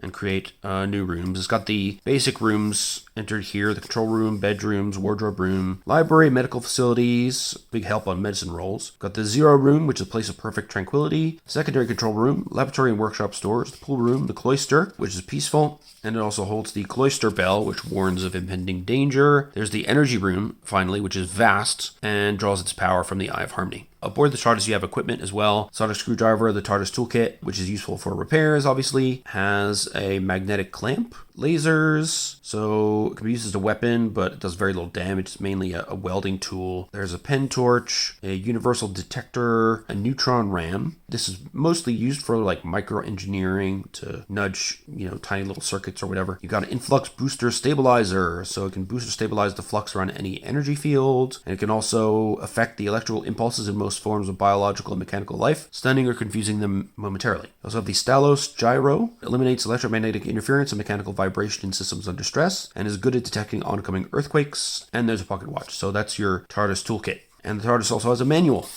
and create new rooms. It's got the basic rooms entered here: the control room, bedrooms, wardrobe room, library, medical facilities, big help on medicine rolls. Got the zero room, which is a place of perfect tranquility, secondary control room, laboratory and workshop stores, the pool room, the cloister, which is peaceful, and it also holds the cloister bell, which warns of impending danger. There's the energy room, finally, which is vast and draws its power from the Eye of Harmony. Aboard the TARDIS, you have equipment as well. Sonic screwdriver, the TARDIS toolkit, which is useful for repairs, obviously. Has a magnetic clamp, lasers, so it can be used as a weapon, but it does very little damage. It's mainly a welding tool. There's a pen torch, a universal detector, a neutron ram. This is mostly used for like microengineering to nudge, tiny little circuits or whatever. You got an influx booster stabilizer, so it can boost or stabilize the flux around any energy field, and it can also affect the electrical impulses in most forms of biological and mechanical life, stunning or confusing them momentarily. Also have the Stalos gyro, eliminates electromagnetic interference and mechanical vibration in systems under stress, and is good at detecting oncoming earthquakes. And there's a pocket watch, so that's your TARDIS toolkit. And the TARDIS also has a manual.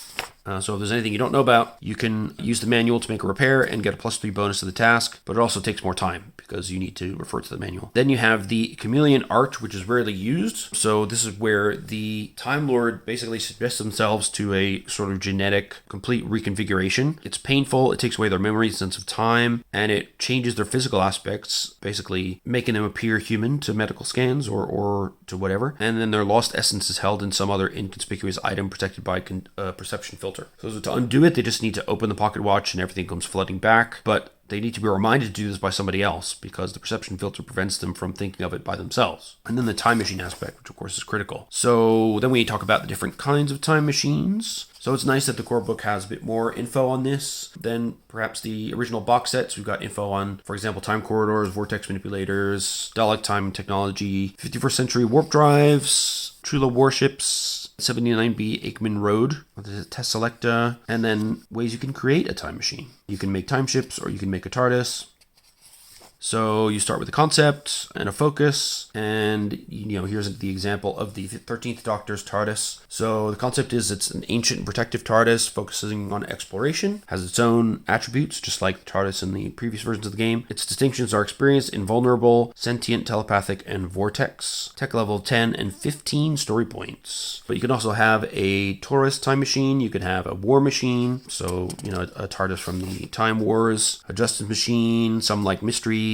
So if there's anything you don't know about, you can use the manual to make a repair and get a +3 bonus to the task, but it also takes more time because you need to refer to the manual. Then you have the chameleon art, which is rarely used. So this is where the Time Lord basically subjects themselves to a sort of genetic complete reconfiguration. It's painful, it takes away their memory, sense of time, and it changes their physical aspects, basically making them appear human to medical scans or to whatever. And then their lost essence is held in some other inconspicuous item protected by perception filter. So to undo it, they just need to open the pocket watch and everything comes flooding back, but they need to be reminded to do this by somebody else because the perception filter prevents them from thinking of it by themselves. And then the time machine aspect, which of course is critical. So then we talk about the different kinds of time machines. So it's nice that the core book has a bit more info on this than perhaps the original box sets. We've got info on, for example, time corridors, vortex manipulators, Dalek time technology, 51st century warp drives, Trula warships, 79B Aikman Road, the Test Selecta, and then ways you can create a time machine. You can make time ships or you can make a TARDIS. So you start with a concept and a focus, and here's the example of the 13th Doctor's TARDIS. So the concept is it's an ancient and protective TARDIS focusing on exploration, has its own attributes, just like the TARDIS in the previous versions of the game. Its distinctions are experienced, invulnerable, sentient, telepathic, and vortex. Tech level 10 and 15 story points. But you can also have a Taurus time machine, you can have a war machine, so a TARDIS from the Time Wars, a Justice machine, some like mystery.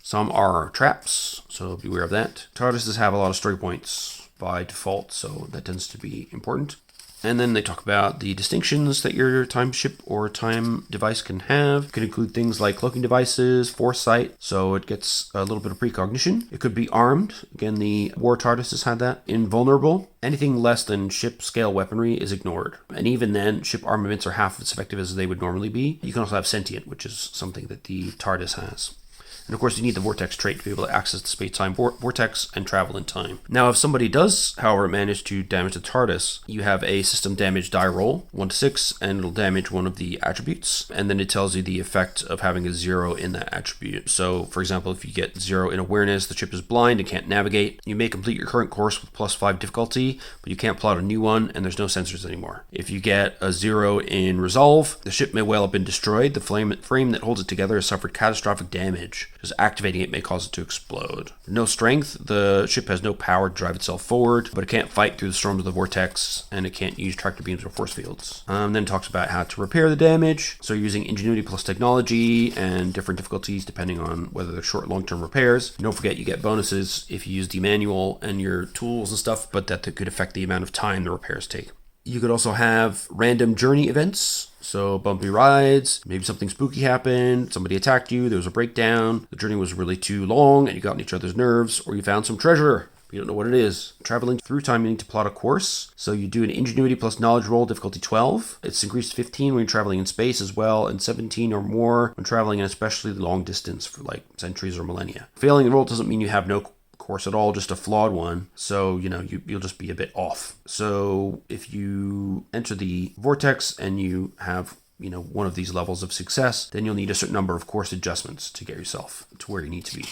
Some are traps, so beware of that. TARDISes have a lot of story points by default, so that tends to be important. And then they talk about the distinctions that your time ship or time device can have. It can include things like cloaking devices, foresight, so it gets a little bit of precognition. It could be armed. Again, the War TARDIS has had that. Invulnerable. Anything less than ship scale weaponry is ignored. And even then, ship armaments are half as effective as they would normally be. You can also have sentient, which is something that the TARDIS has. And of course, you need the vortex trait to be able to access the space-time vortex and travel in time. Now, if somebody does, however, manage to damage the TARDIS, you have a system damage die roll, 1 to 6, and it'll damage one of the attributes. And then it tells you the effect of having a 0 in that attribute. So, for example, if you get 0 in awareness, the ship is blind and can't navigate. You may complete your current course with +5 difficulty, but you can't plot a new one, and there's no sensors anymore. If you get a 0 in resolve, the ship may well have been destroyed. The frame that holds it together has suffered catastrophic damage. Just activating it may cause it to explode. No strength, the ship has no power to drive itself forward, but it can't fight through the storms of the vortex, and it can't use tractor beams or force fields. Then it talks about how to repair the damage, so using ingenuity plus technology and different difficulties depending on whether they're short or long-term repairs. And don't forget you get bonuses if you use the manual and your tools and stuff, but that could affect the amount of time the repairs take. You could also have random journey events. So bumpy rides, maybe something spooky happened, somebody attacked you, there was a breakdown, the journey was really too long and you got on each other's nerves, or you found some treasure. You don't know what it is. Traveling through time, you need to plot a course. So you do an ingenuity plus knowledge roll, difficulty 12. It's increased to 15 when you're traveling in space as well, and 17 or more when traveling in especially long distance for like centuries or millennia. Failing the roll doesn't mean you have no course at all, just a flawed one. So, you'll just be a bit off. So if you enter the vortex and you have one of these levels of success, then you'll need a certain number of course adjustments to get yourself to where you need to be.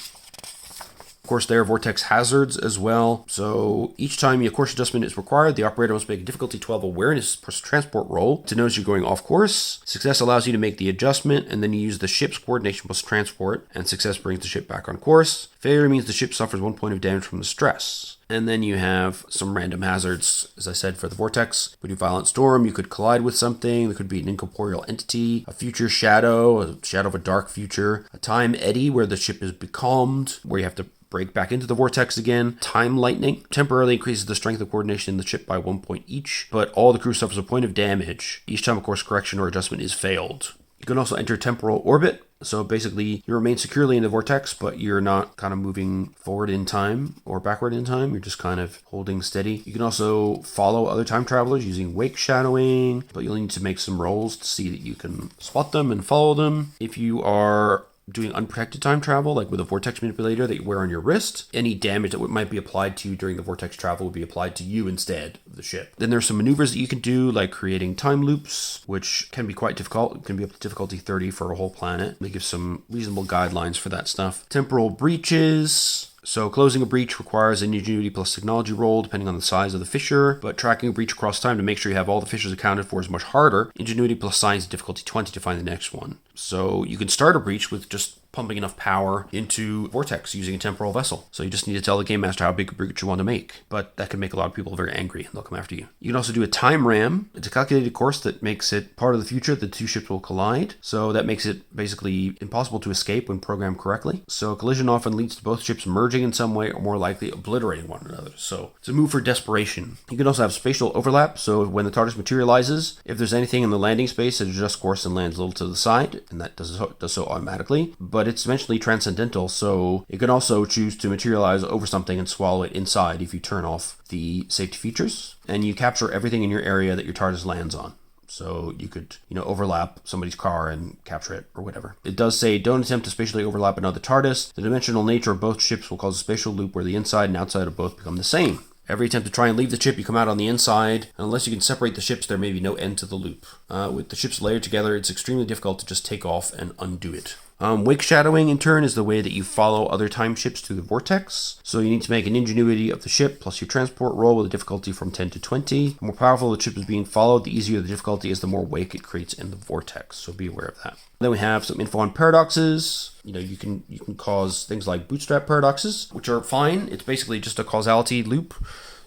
Of course, there are vortex hazards as well. So each time a course adjustment is required, the operator must make a difficulty 12 awareness plus transport roll to notice you're going off course. Success allows you to make the adjustment, and then you use the ship's coordination plus transport, and success brings the ship back on course. Failure means the ship suffers 1 point of damage from the stress. And then you have some random hazards, as I said, for the vortex. We do violent storm, you could collide with something, there could be an incorporeal entity, a future shadow, a shadow of a dark future, a time eddy where the ship is becalmed, where you have to break back into the vortex again. Time lightning temporarily increases the strength of coordination in the ship by 1 point each, but all the crew suffers a point of damage each time a course correction or adjustment is failed. You can also enter temporal orbit. So basically, you remain securely in the vortex, but you're not kind of moving forward in time or backward in time. You're just kind of holding steady. You can also follow other time travelers using wake shadowing, but you'll need to make some rolls to see that you can spot them and follow them. If you are doing unprotected time travel, like with a vortex manipulator that you wear on your wrist, any damage that might be applied to you during the vortex travel will be applied to you instead of the ship. Then there's some maneuvers that you can do, like creating time loops, which can be quite difficult. It can be up to difficulty 30 for a whole planet. They give some reasonable guidelines for that stuff. Temporal breaches. So closing a breach requires an ingenuity plus technology roll depending on the size of the fissure, but tracking a breach across time to make sure you have all the fissures accounted for is much harder. Ingenuity plus science difficulty 20 to find the next one. So you can start a breach with just pumping enough power into vortex using a temporal vessel. So you just need to tell the game master how big a breach you want to make, but that can make a lot of people very angry and they'll come after you. You can also do a time ram. It's a calculated course that makes it part of the future that the two ships will collide. So that makes it basically impossible to escape when programmed correctly. So a collision often leads to both ships merging in some way or more likely obliterating one another. So it's a move for desperation. You can also have spatial overlap. So when the TARDIS materializes, if there's anything in the landing space, it adjusts course and lands a little to the side, and that does so automatically. But it's eventually transcendental, so it can also choose to materialize over something and swallow it inside if you turn off the safety features. And you capture everything in your area that your TARDIS lands on. So you could, overlap somebody's car and capture it or whatever. It does say, don't attempt to spatially overlap another TARDIS. The dimensional nature of both ships will cause a spatial loop where the inside and outside of both become the same. Every attempt to try and leave the ship, you come out on the inside. And unless you can separate the ships, there may be no end to the loop. With the ships layered together, it's extremely difficult to just take off and undo it. Wake shadowing, in turn, is the way that you follow other time ships through the vortex. So you need to make an ingenuity of the ship plus your transport roll with a difficulty from 10 to 20. The more powerful the ship is being followed, the easier the difficulty is, the more wake it creates in the vortex. So be aware of that. Then we have some info on paradoxes. You can cause things like bootstrap paradoxes, which are fine. It's basically just a causality loop.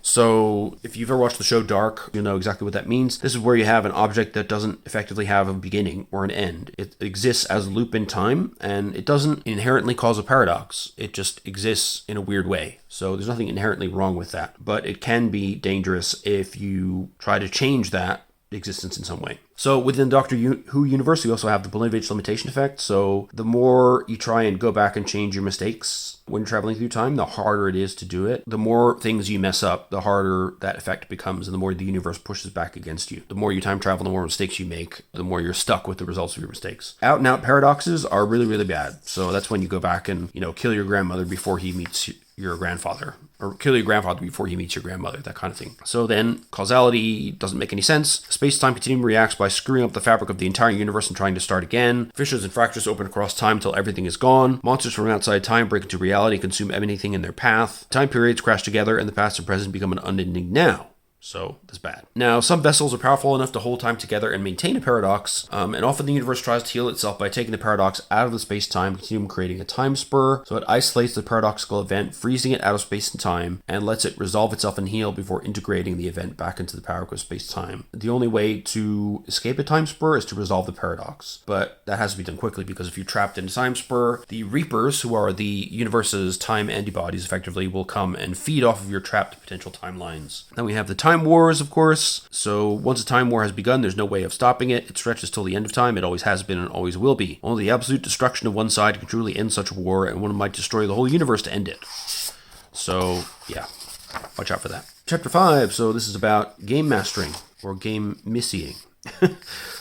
So if you've ever watched the show Dark, you'll know exactly what that means. This is where you have an object that doesn't effectively have a beginning or an end. It exists as a loop in time, and it doesn't inherently cause a paradox. It just exists in a weird way. So there's nothing inherently wrong with that. But it can be dangerous if you try to change that existence in some way. So within Doctor Who universe, we also have the Bolinovich limitation effect. So the more you try and go back and change your mistakes when traveling through time, the harder it is to do it. The more things you mess up, the harder that effect becomes, and the more the universe pushes back against you. The more you time travel, the more mistakes you make, the more you're stuck with the results of your mistakes. Out and out paradoxes are really, really bad. So that's when you go back and, kill your grandmother before he meets your grandfather, or kill your grandfather before he meets your grandmother, that kind of thing. So then causality doesn't make any sense. Space-time continuum reacts by screwing up the fabric of the entire universe and trying to start again. Fissures and fractures open across time until everything is gone. Monsters from outside time break into reality and consume anything in their path. Time periods crash together and the past and present become an unending now. So that's bad. Now, some vessels are powerful enough to hold time together and maintain a paradox, and often the universe tries to heal itself by taking the paradox out of the space-time continuum, creating a time spur. So it isolates the paradoxical event, freezing it out of space and time, and lets it resolve itself and heal before integrating the event back into the fabric of space-time. The only way to escape a time spur is to resolve the paradox, but that has to be done quickly, because if you're trapped in a time spur, the Reapers, who are the universe's time antibodies effectively, will come and feed off of your trapped potential timelines. Then we have the time time wars, of course. So once a time war has begun, there's no way of stopping it. It stretches till the end of time. It always has been and always will be. Only the absolute destruction of one side can truly end such a war, and one might destroy the whole universe to end it. So, yeah, watch out for that. Chapter 5, so this is about game mastering, or game missying.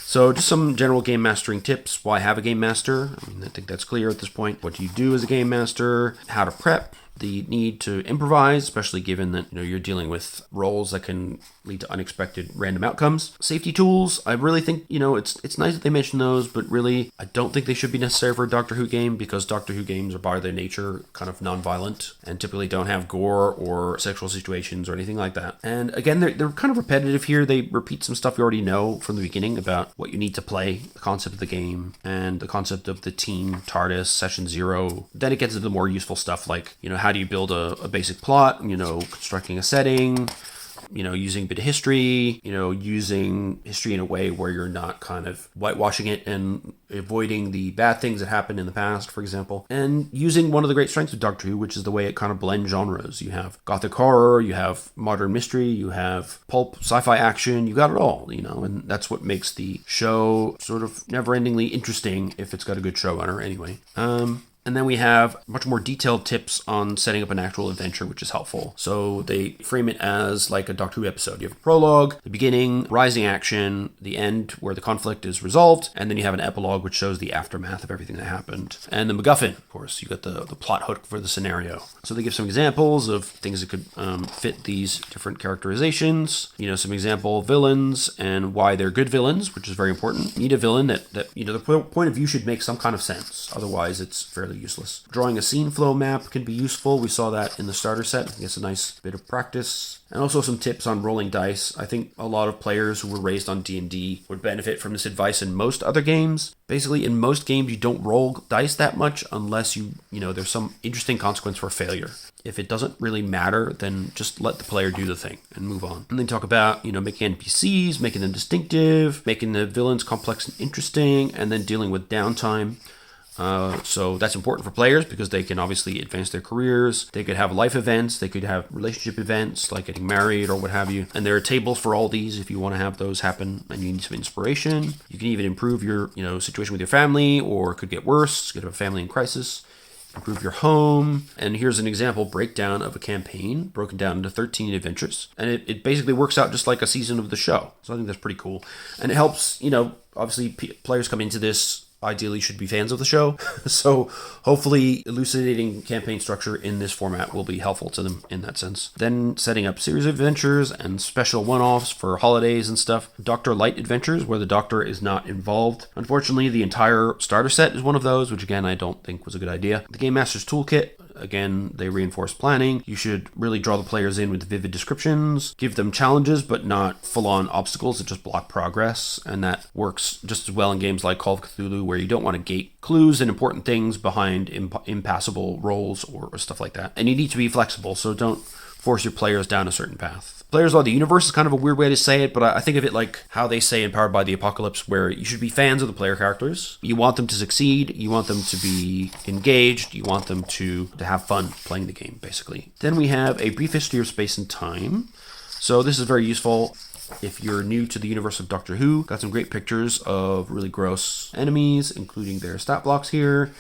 So just some general game mastering tips. Why have a game master? I think that's clear at this point. What do you do as a game master? How to prep. The need to improvise, especially given that you're dealing with roles that can lead to unexpected random outcomes. Safety tools, I really think it's nice that they mention those, but really I don't think they should be necessary for a Doctor Who game, because Doctor Who games are by their nature kind of non-violent and typically don't have gore or sexual situations or anything like that. And again, they're kind of repetitive here. They repeat some stuff you already know from the beginning about what you need to play, the concept of the game, and the concept of the team TARDIS Session 0. Then it gets into the more useful stuff like how do you build a basic plot, constructing a setting, using a bit of history, using history in a way where you're not kind of whitewashing it and avoiding the bad things that happened in the past, for example. And using one of the great strengths of Doctor Who, which is the way it kind of blends genres. You have gothic horror, you have modern mystery, you have pulp sci-fi action, you got it all, and that's what makes the show sort of never-endingly interesting if it's got a good showrunner anyway. And then we have much more detailed tips on setting up an actual adventure, which is helpful. So they frame it as like a Doctor Who episode. You have a prologue, the beginning, rising action, the end where the conflict is resolved, and then you have an epilogue which shows the aftermath of everything that happened. And the MacGuffin, of course, you got the plot hook for the scenario. So they give some examples of things that could fit these different characterizations. Some example villains and why they're good villains, which is very important. You need a villain that the point of view should make some kind of sense. Otherwise, it's fairly useless. Drawing a scene flow map can be useful. We saw that in the starter set. I think it's a nice bit of practice. And also some tips on rolling dice. I think a lot of players who were raised on D&D would benefit from this advice in most other games. Basically, in most games, you don't roll dice that much unless there's some interesting consequence for failure. If it doesn't really matter, then just let the player do the thing and move on. And then talk about, making NPCs, making them distinctive, making the villains complex and interesting, and then dealing with downtime. So that's important for players because they can obviously advance their careers. They could have life events. They could have relationship events like getting married or what have you. And there are tables for all these if you want to have those happen and you need some inspiration. You can even improve your, situation with your family, or it could get worse. You could have a family in crisis. Improve your home. And here's an example breakdown of a campaign broken down into 13 adventures. And it basically works out just like a season of the show. So I think that's pretty cool. And it helps, obviously players come into this ideally should be fans of the show. So hopefully elucidating campaign structure in this format will be helpful to them in that sense. Then setting up series of adventures and special one-offs for holidays and stuff. Doctor Light adventures where the Doctor is not involved. Unfortunately, the entire starter set is one of those, which again, I don't think was a good idea. The Game Master's Toolkit. Again, they reinforce planning. You should really draw the players in with vivid descriptions, give them challenges, but not full-on obstacles that just block progress. And that works just as well in games like Call of Cthulhu, where you don't want to gate clues and important things behind impassable roles or stuff like that. And you need to be flexible, so don't force your players down a certain path. Players of the universe is kind of a weird way to say it, but I think of it like how they say in Powered by the Apocalypse, where you should be fans of the player characters. You want them to succeed. You want them to be engaged. You want them to have fun playing the game, basically. Then we have a brief history of space and time. So this is very useful if you're new to the universe of Doctor Who. Got some great pictures of really gross enemies, including their stat blocks here.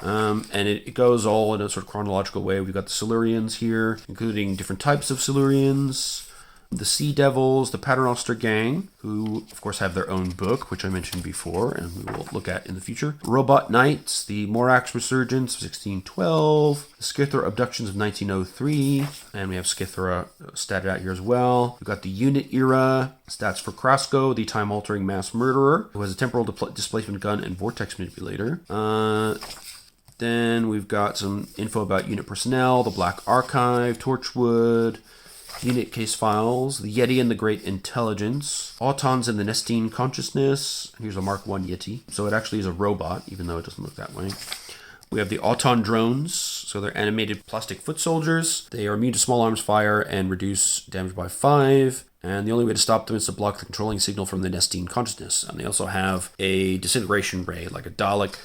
And it goes all in a sort of chronological way. We've got the Silurians here, including different types of Silurians. The Sea Devils, the Paternoster Gang, who of course have their own book, which I mentioned before, and we will look at in the future. Robot Knights, the Morax Resurgence of 1612, the Scythera Abductions of 1903, and we have Scythera statted out here as well. We've got the Unit Era, stats for Krasko, the time-altering mass murderer, who has a temporal displacement gun and vortex manipulator. Then we've got some info about unit personnel, the Black Archive, Torchwood, Unit Case Files, the Yeti and the Great Intelligence, Autons and the Nestine Consciousness. Here's a Mark I Yeti. So it actually is a robot, even though it doesn't look that way. We have the Auton drones. So they're animated plastic foot soldiers. They are immune to small arms fire and reduce damage by 5. And the only way to stop them is to block the controlling signal from the Nestine Consciousness. And they also have a disintegration ray, like a Dalek.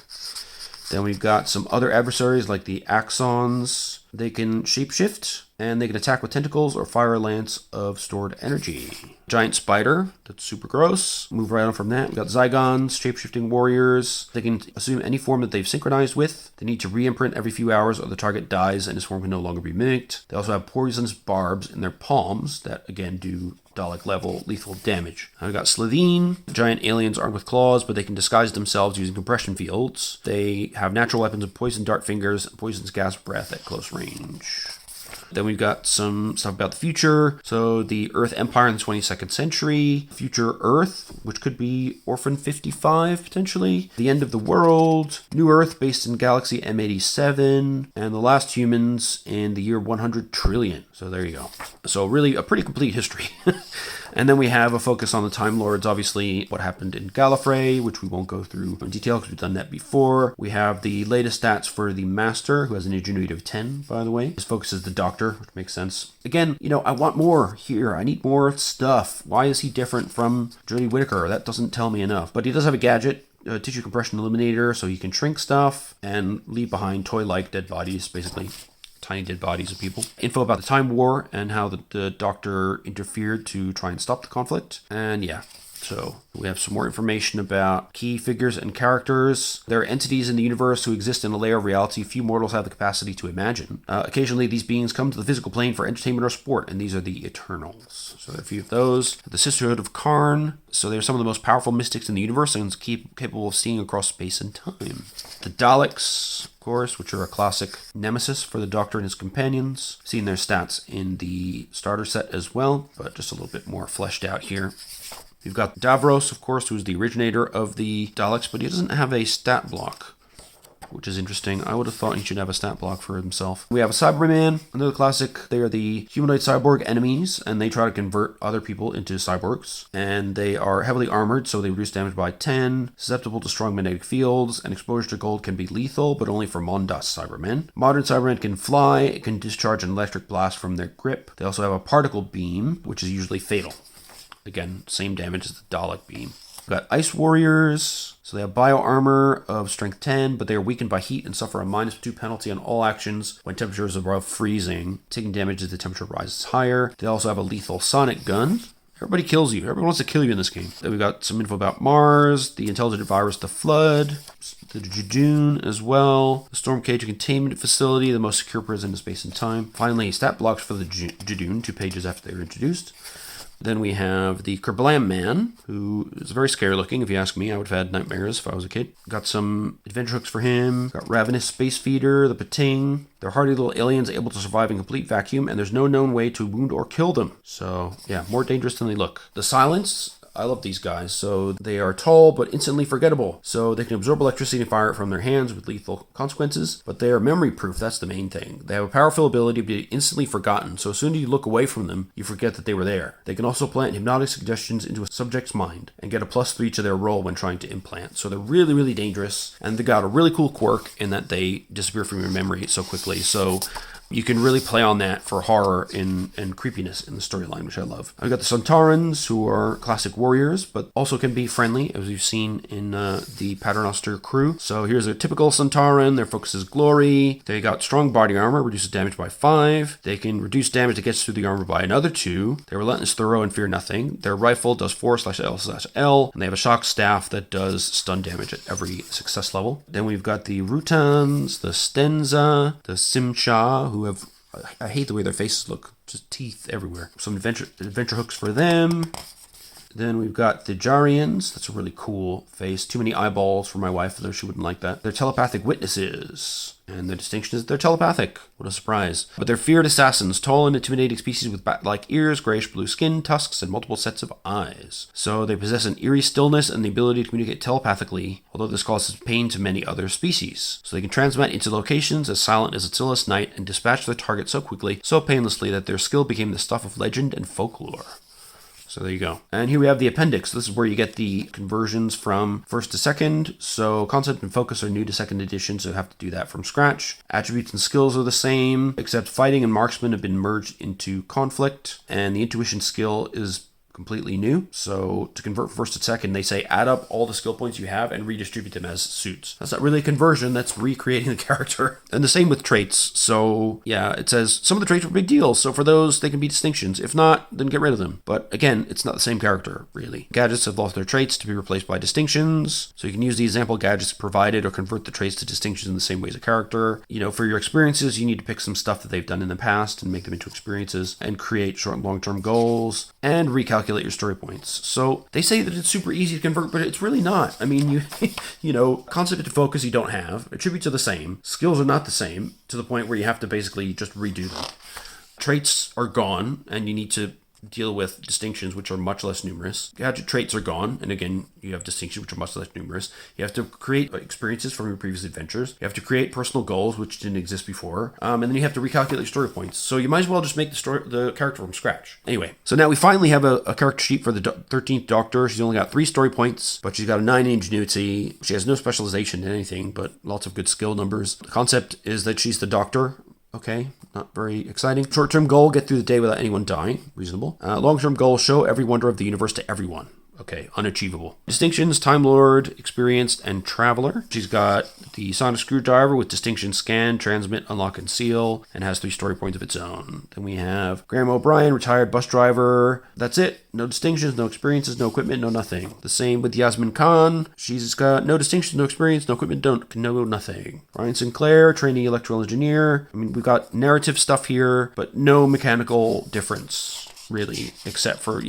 Then we've got some other adversaries like the Axons, They can shapeshift, and they can attack with tentacles or fire a lance of stored energy. Giant spider, that's super gross. Move right on from that. We've got Zygons, shapeshifting warriors. They can assume any form that they've synchronized with. They need to re-imprint every few hours or the target dies and his form can no longer be mimicked. They also have poisonous barbs in their palms that, again, do Dalek level lethal damage. We've got Slitheen, giant aliens armed with claws, but they can disguise themselves using compression fields. They have natural weapons of poison dart fingers and poisonous gas breath at close range. Then we've got some stuff about the future. So the Earth Empire in the 22nd century, future Earth, which could be Orphan 55 potentially, the end of the world, New Earth based in Galaxy M87, and the last humans in the year 100 trillion. So there you go. So really a pretty complete history. And then we have a focus on the Time Lords, obviously what happened in Gallifrey, which we won't go through in detail because we've done that before. We have the latest stats for the Master, who has an ingenuity of 10, by the way. His focus is the Doctor, which makes sense. Again, I want more here. I need more stuff. Why is he different from Jodie Whittaker? That doesn't tell me enough. But he does have a gadget. Tissue compression eliminator, so you can shrink stuff and leave behind toy-like dead bodies, basically. Tiny dead bodies of people. Info about the Time War and how the Doctor interfered to try and stop the conflict. And yeah, so we have some more information about key figures and characters. There are entities in the universe who exist in a layer of reality few mortals have the capacity to imagine. Occasionally, these beings come to the physical plane for entertainment or sport, and these are the Eternals. So there are a few of those. The Sisterhood of Karn. So they're some of the most powerful mystics in the universe and capable of seeing across space and time. The Daleks, of course, which are a classic nemesis for the Doctor and his companions. Seen their stats in the starter set as well, but just a little bit more fleshed out here. We've got Davros, of course, who's the originator of the Daleks, but he doesn't have a stat block, which is interesting. I would have thought he should have a stat block for himself. We have a Cyberman, another classic. They are the humanoid cyborg enemies, and they try to convert other people into cyborgs. And they are heavily armored, so they reduce damage by 10, susceptible to strong magnetic fields, and exposure to cold can be lethal, but only for Mondas Cybermen. Modern Cybermen can fly, it can discharge an electric blast from their grip. They also have a particle beam, which is usually fatal. Again, same damage as the Dalek beam. We've got Ice Warriors. So they have bio armor of strength 10, but they are weakened by heat and suffer a -2 penalty on all actions when temperature is above freezing, taking damage as the temperature rises higher. They also have a lethal sonic gun. Everybody kills you. Everyone wants to kill you in this game. Then we've got some info about Mars, the intelligent virus, the Flood, the Judoon as well, the Storm Cage Containment Facility, the most secure prison in space and time. Finally, stat blocks for the Judoon, 2 pages after they were introduced. Then we have the Kerblam Man, who is very scary looking. If you ask me, I would have had nightmares if I was a kid. Got some adventure hooks for him. Got Ravenous Space Feeder, the Pating. They're hardy little aliens able to survive in complete vacuum, and there's no known way to wound or kill them. So, yeah, more dangerous than they look. The Silence. I love these guys. So they are tall but instantly forgettable. So they can absorb electricity and fire it from their hands with lethal consequences. But they are memory proof. That's the main thing. They have a powerful ability to be instantly forgotten. So as soon as you look away from them, you forget that they were there. They can also plant hypnotic suggestions into a subject's mind and get a +3 to their roll when trying to implant. So they're really, really dangerous. And they got a really cool quirk in that they disappear from your memory so quickly. So you can really play on that for horror and creepiness in the storyline, which I love. I've got the Sontarans, who are classic warriors, but also can be friendly, as we've seen in the Paternoster crew. So here's a typical Sontaran. Their focus is glory. They got strong body armor, reduces damage by 5. They can reduce damage that gets through the armor by another 2. They're relentless, thorough, and fear nothing. Their rifle does 4/L/L, and they have a shock staff that does stun damage at every success level. Then we've got the Rutans, the Stenza, the Simcha, who have, I hate the way their faces look, just teeth everywhere. Some adventure hooks for them. Then we've got the Jarians. That's a really cool face. Too many eyeballs for my wife, though she wouldn't like that. They're telepathic witnesses. And the distinction is they're telepathic. What a surprise. But they're feared assassins, tall and intimidating species with bat-like ears, grayish-blue skin, tusks, and multiple sets of eyes. So they possess an eerie stillness and the ability to communicate telepathically, although this causes pain to many other species. So they can transmit into locations as silent as a chillless night and dispatch their target so quickly, so painlessly, that their skill became the stuff of legend and folklore. So there you go. And here we have the appendix. This is where you get the conversions from first to second. So concept and focus are new to second edition, so you have to do that from scratch. Attributes and skills are the same, except fighting and marksman have been merged into conflict. And the intuition skill is completely new. So to convert first to second, they say add up all the skill points you have and redistribute them as suits. That's not really a conversion, that's recreating the character. And the same with traits. So yeah, it says some of the traits were big deals, so for those they can be distinctions. If not, then get rid of them. But again, it's not the same character, really. Gadgets have lost their traits to be replaced by distinctions. So you can use the example gadgets provided or convert the traits to distinctions in the same way as a character. For your experiences, you need to pick some stuff that they've done in the past and make them into experiences and create short and long-term goals and recalculate your story points. So they say that it's super easy to convert, but it's really not. I mean, concept to focus you don't have. Attributes are the same. Skills are not the same to the point where you have to basically just redo them. Traits are gone, and you need to deal with distinctions, which are much less numerous. Gadget traits are gone, and again, you have distinctions, which are much less numerous. You have to create experiences from your previous adventures. You have to create personal goals, which didn't exist before. And then you have to recalculate story points. So you might as well just make the character from scratch. Anyway, so now we finally have a character sheet for the 13th Doctor. She's only got 3 story points, but she's got a 9 in ingenuity. She has no specialization in anything, but lots of good skill numbers. The concept is that she's the Doctor. Okay, not very exciting. Short-term goal, get through the day without anyone dying. Reasonable. Long-term goal, show every wonder of the universe to everyone. Okay, unachievable. Distinctions, Time Lord, Experienced, and Traveler. She's got the Sonic Screwdriver with distinction Scan, Transmit, Unlock, and Seal, and has 3 story points of its own. Then we have Graham O'Brien, Retired Bus Driver. That's it. No distinctions, no experiences, no equipment, no nothing. The same with Yasmin Khan. She's got no distinctions, no experience, no equipment, no nothing. Ryan Sinclair, Trainee Electrical Engineer. I mean, we've got narrative stuff here, but no mechanical difference, really, except for,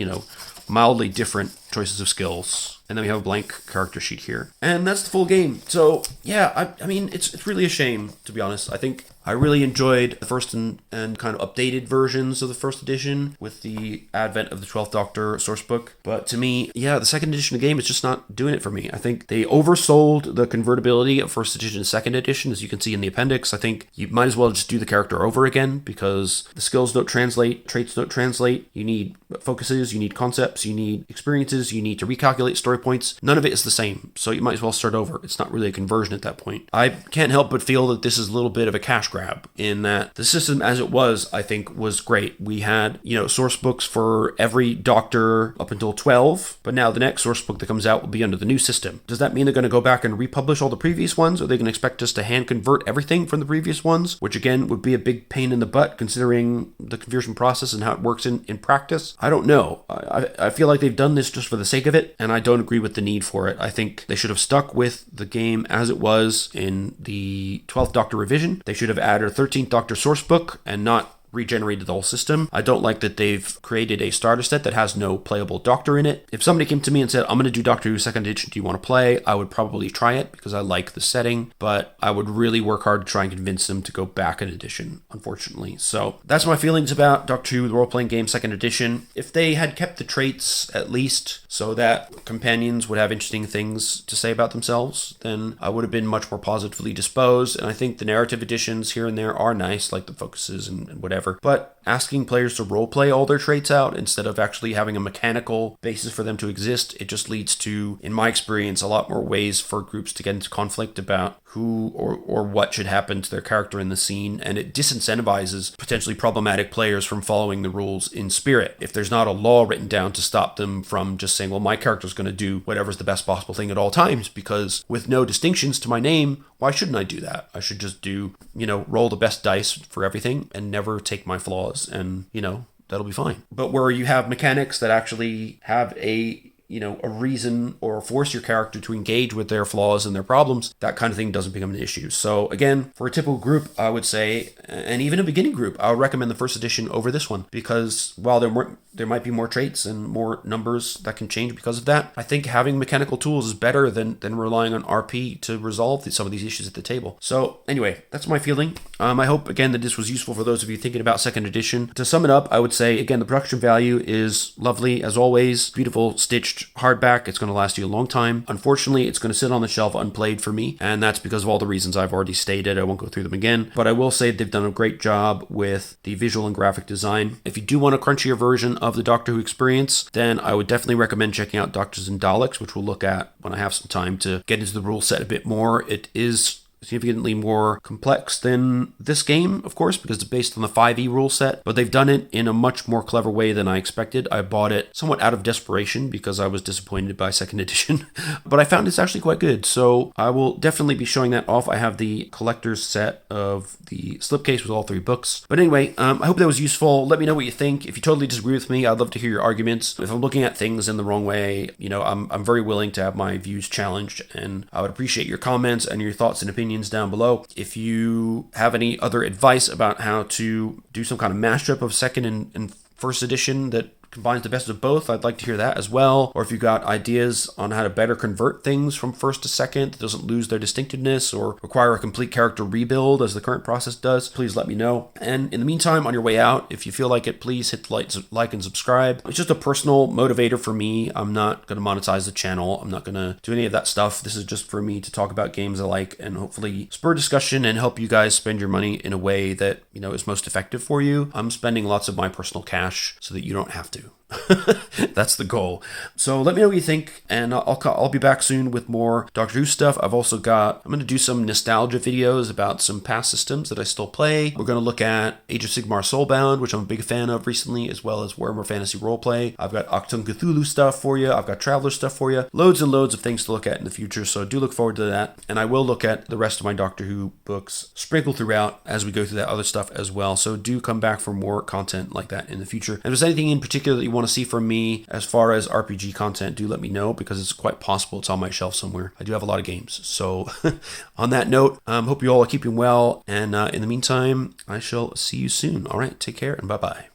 mildly different choices of skills. And then we have a blank character sheet here. And that's the full game. So, yeah, I mean, it's really a shame, to be honest. I think I really enjoyed the first and kind of updated versions of the first edition with the advent of the 12th Doctor source book. But to me, the second edition of the game is just not doing it for me. I think they oversold the convertibility of first edition and second edition, as you can see in the appendix. I think you might as well just do the character over again because the skills don't translate, traits don't translate. You need focuses, you need concepts, you need experiences, you need to recalculate story points. None of it is the same, so you might as well start over. It's not really a conversion at that point. I can't help but feel that this is a little bit of a cash grab in that the system as it was, I think, was great. We had, source books for every Doctor up until 12, but now the next source book that comes out will be under the new system. Does that mean they're going to go back and republish all the previous ones? Or are they going to expect us to hand convert everything from the previous ones? Which again would be a big pain in the butt considering the conversion process and how it works in practice. I don't know. I feel like they've done this just for the sake of it, and I don't agree with the need for it. I think they should have stuck with the game as it was in the 12th Doctor revision. They should have added a 13th Doctor source book and not regenerated the whole system. I don't like that they've created a starter set that has no playable Doctor in it. If somebody came to me and said, I'm going to do Doctor Who second edition, do you want to play? I would probably try it because I like the setting, but I would really work hard to try and convince them to go back an edition, unfortunately. So that's my feelings about Doctor Who, the role-playing game second edition. If they had kept the traits at least so that companions would have interesting things to say about themselves, then I would have been much more positively disposed. And I think the narrative additions here and there are nice, like the focuses and whatever. But asking players to roleplay all their traits out instead of actually having a mechanical basis for them to exist, it just leads to, in my experience, a lot more ways for groups to get into conflict about who or what should happen to their character in the scene, and it disincentivizes potentially problematic players from following the rules in spirit. If there's not a law written down to stop them from just saying, well, my character's going to do whatever's the best possible thing at all times, because with no distinctions to my name, why shouldn't I do that? I should just do, roll the best dice for everything and never take my flaws, and, that'll be fine. But where you have mechanics that actually have a reason or force your character to engage with their flaws and their problems, that kind of thing doesn't become an issue. So again, for a typical group, I would say, and even a beginning group, I would recommend the first edition over this one, because while there might be more traits and more numbers that can change because of that, I think having mechanical tools is better than relying on RP to resolve some of these issues at the table. So anyway, that's my feeling. I hope, again, that this was useful for those of you thinking about second edition. To sum it up, I would say, again, the production value is lovely, as always. Beautiful, stitched hardback. It's going to last you a long time. Unfortunately, it's going to sit on the shelf unplayed for me, and that's because of all the reasons I've already stated. I won't go through them again, but I will say they've done a great job with the visual and graphic design. If you do want a crunchier version of the Doctor Who experience, then I would definitely recommend checking out Doctors and Daleks, which we'll look at when I have some time to get into the rule set a bit more. It is significantly more complex than this game, of course, because it's based on the 5e rule set, but they've done it in a much more clever way than I expected. I bought it somewhat out of desperation because I was disappointed by second edition, but I found it's actually quite good, so I will definitely be showing that off. I have the collector's set of the slipcase with all 3 books. But anyway, I hope that was useful. Let me know what you think. If you totally disagree with me, I'd love to hear your arguments. If I'm looking at things in the wrong way, I'm very willing to have my views challenged, and I would appreciate your comments and your thoughts and opinions down below. If you have any other advice about how to do some kind of mashup of second and first edition that combines the best of both, I'd like to hear that as well. Or if you got ideas on how to better convert things from first to second that doesn't lose their distinctiveness or require a complete character rebuild as the current process does, please let me know. And in the meantime, on your way out, if you feel like it, please hit the like and subscribe. It's just a personal motivator for me. I'm not going to monetize the channel. I'm not going to do any of that stuff. This is just for me to talk about games I like and hopefully spur discussion and help you guys spend your money in a way that, is most effective for you. I'm spending lots of my personal cash so that you don't have to. That's the goal. So let me know what you think, and I'll be back soon with more Doctor Who stuff. I'm going to do some nostalgia videos about some past systems that I still play. We're going to look at Age of Sigmar Soulbound, which I'm a big fan of recently, as well as Warhammer Fantasy Roleplay. I've got Octung Cthulhu stuff for you. I've got Traveler stuff for you. Loads and loads of things to look at in the future, so do look forward to that. And I will look at the rest of my Doctor Who books sprinkled throughout as we go through that other stuff as well. So do come back for more content like that in the future. And if there's anything in particular that you want to see from me as far as RPG content, do let me know, because it's quite possible it's on my shelf somewhere. I do have a lot of games. So on that note, hope you all are keeping well, and in the meantime, I shall see you soon. All right, take care, and bye-bye.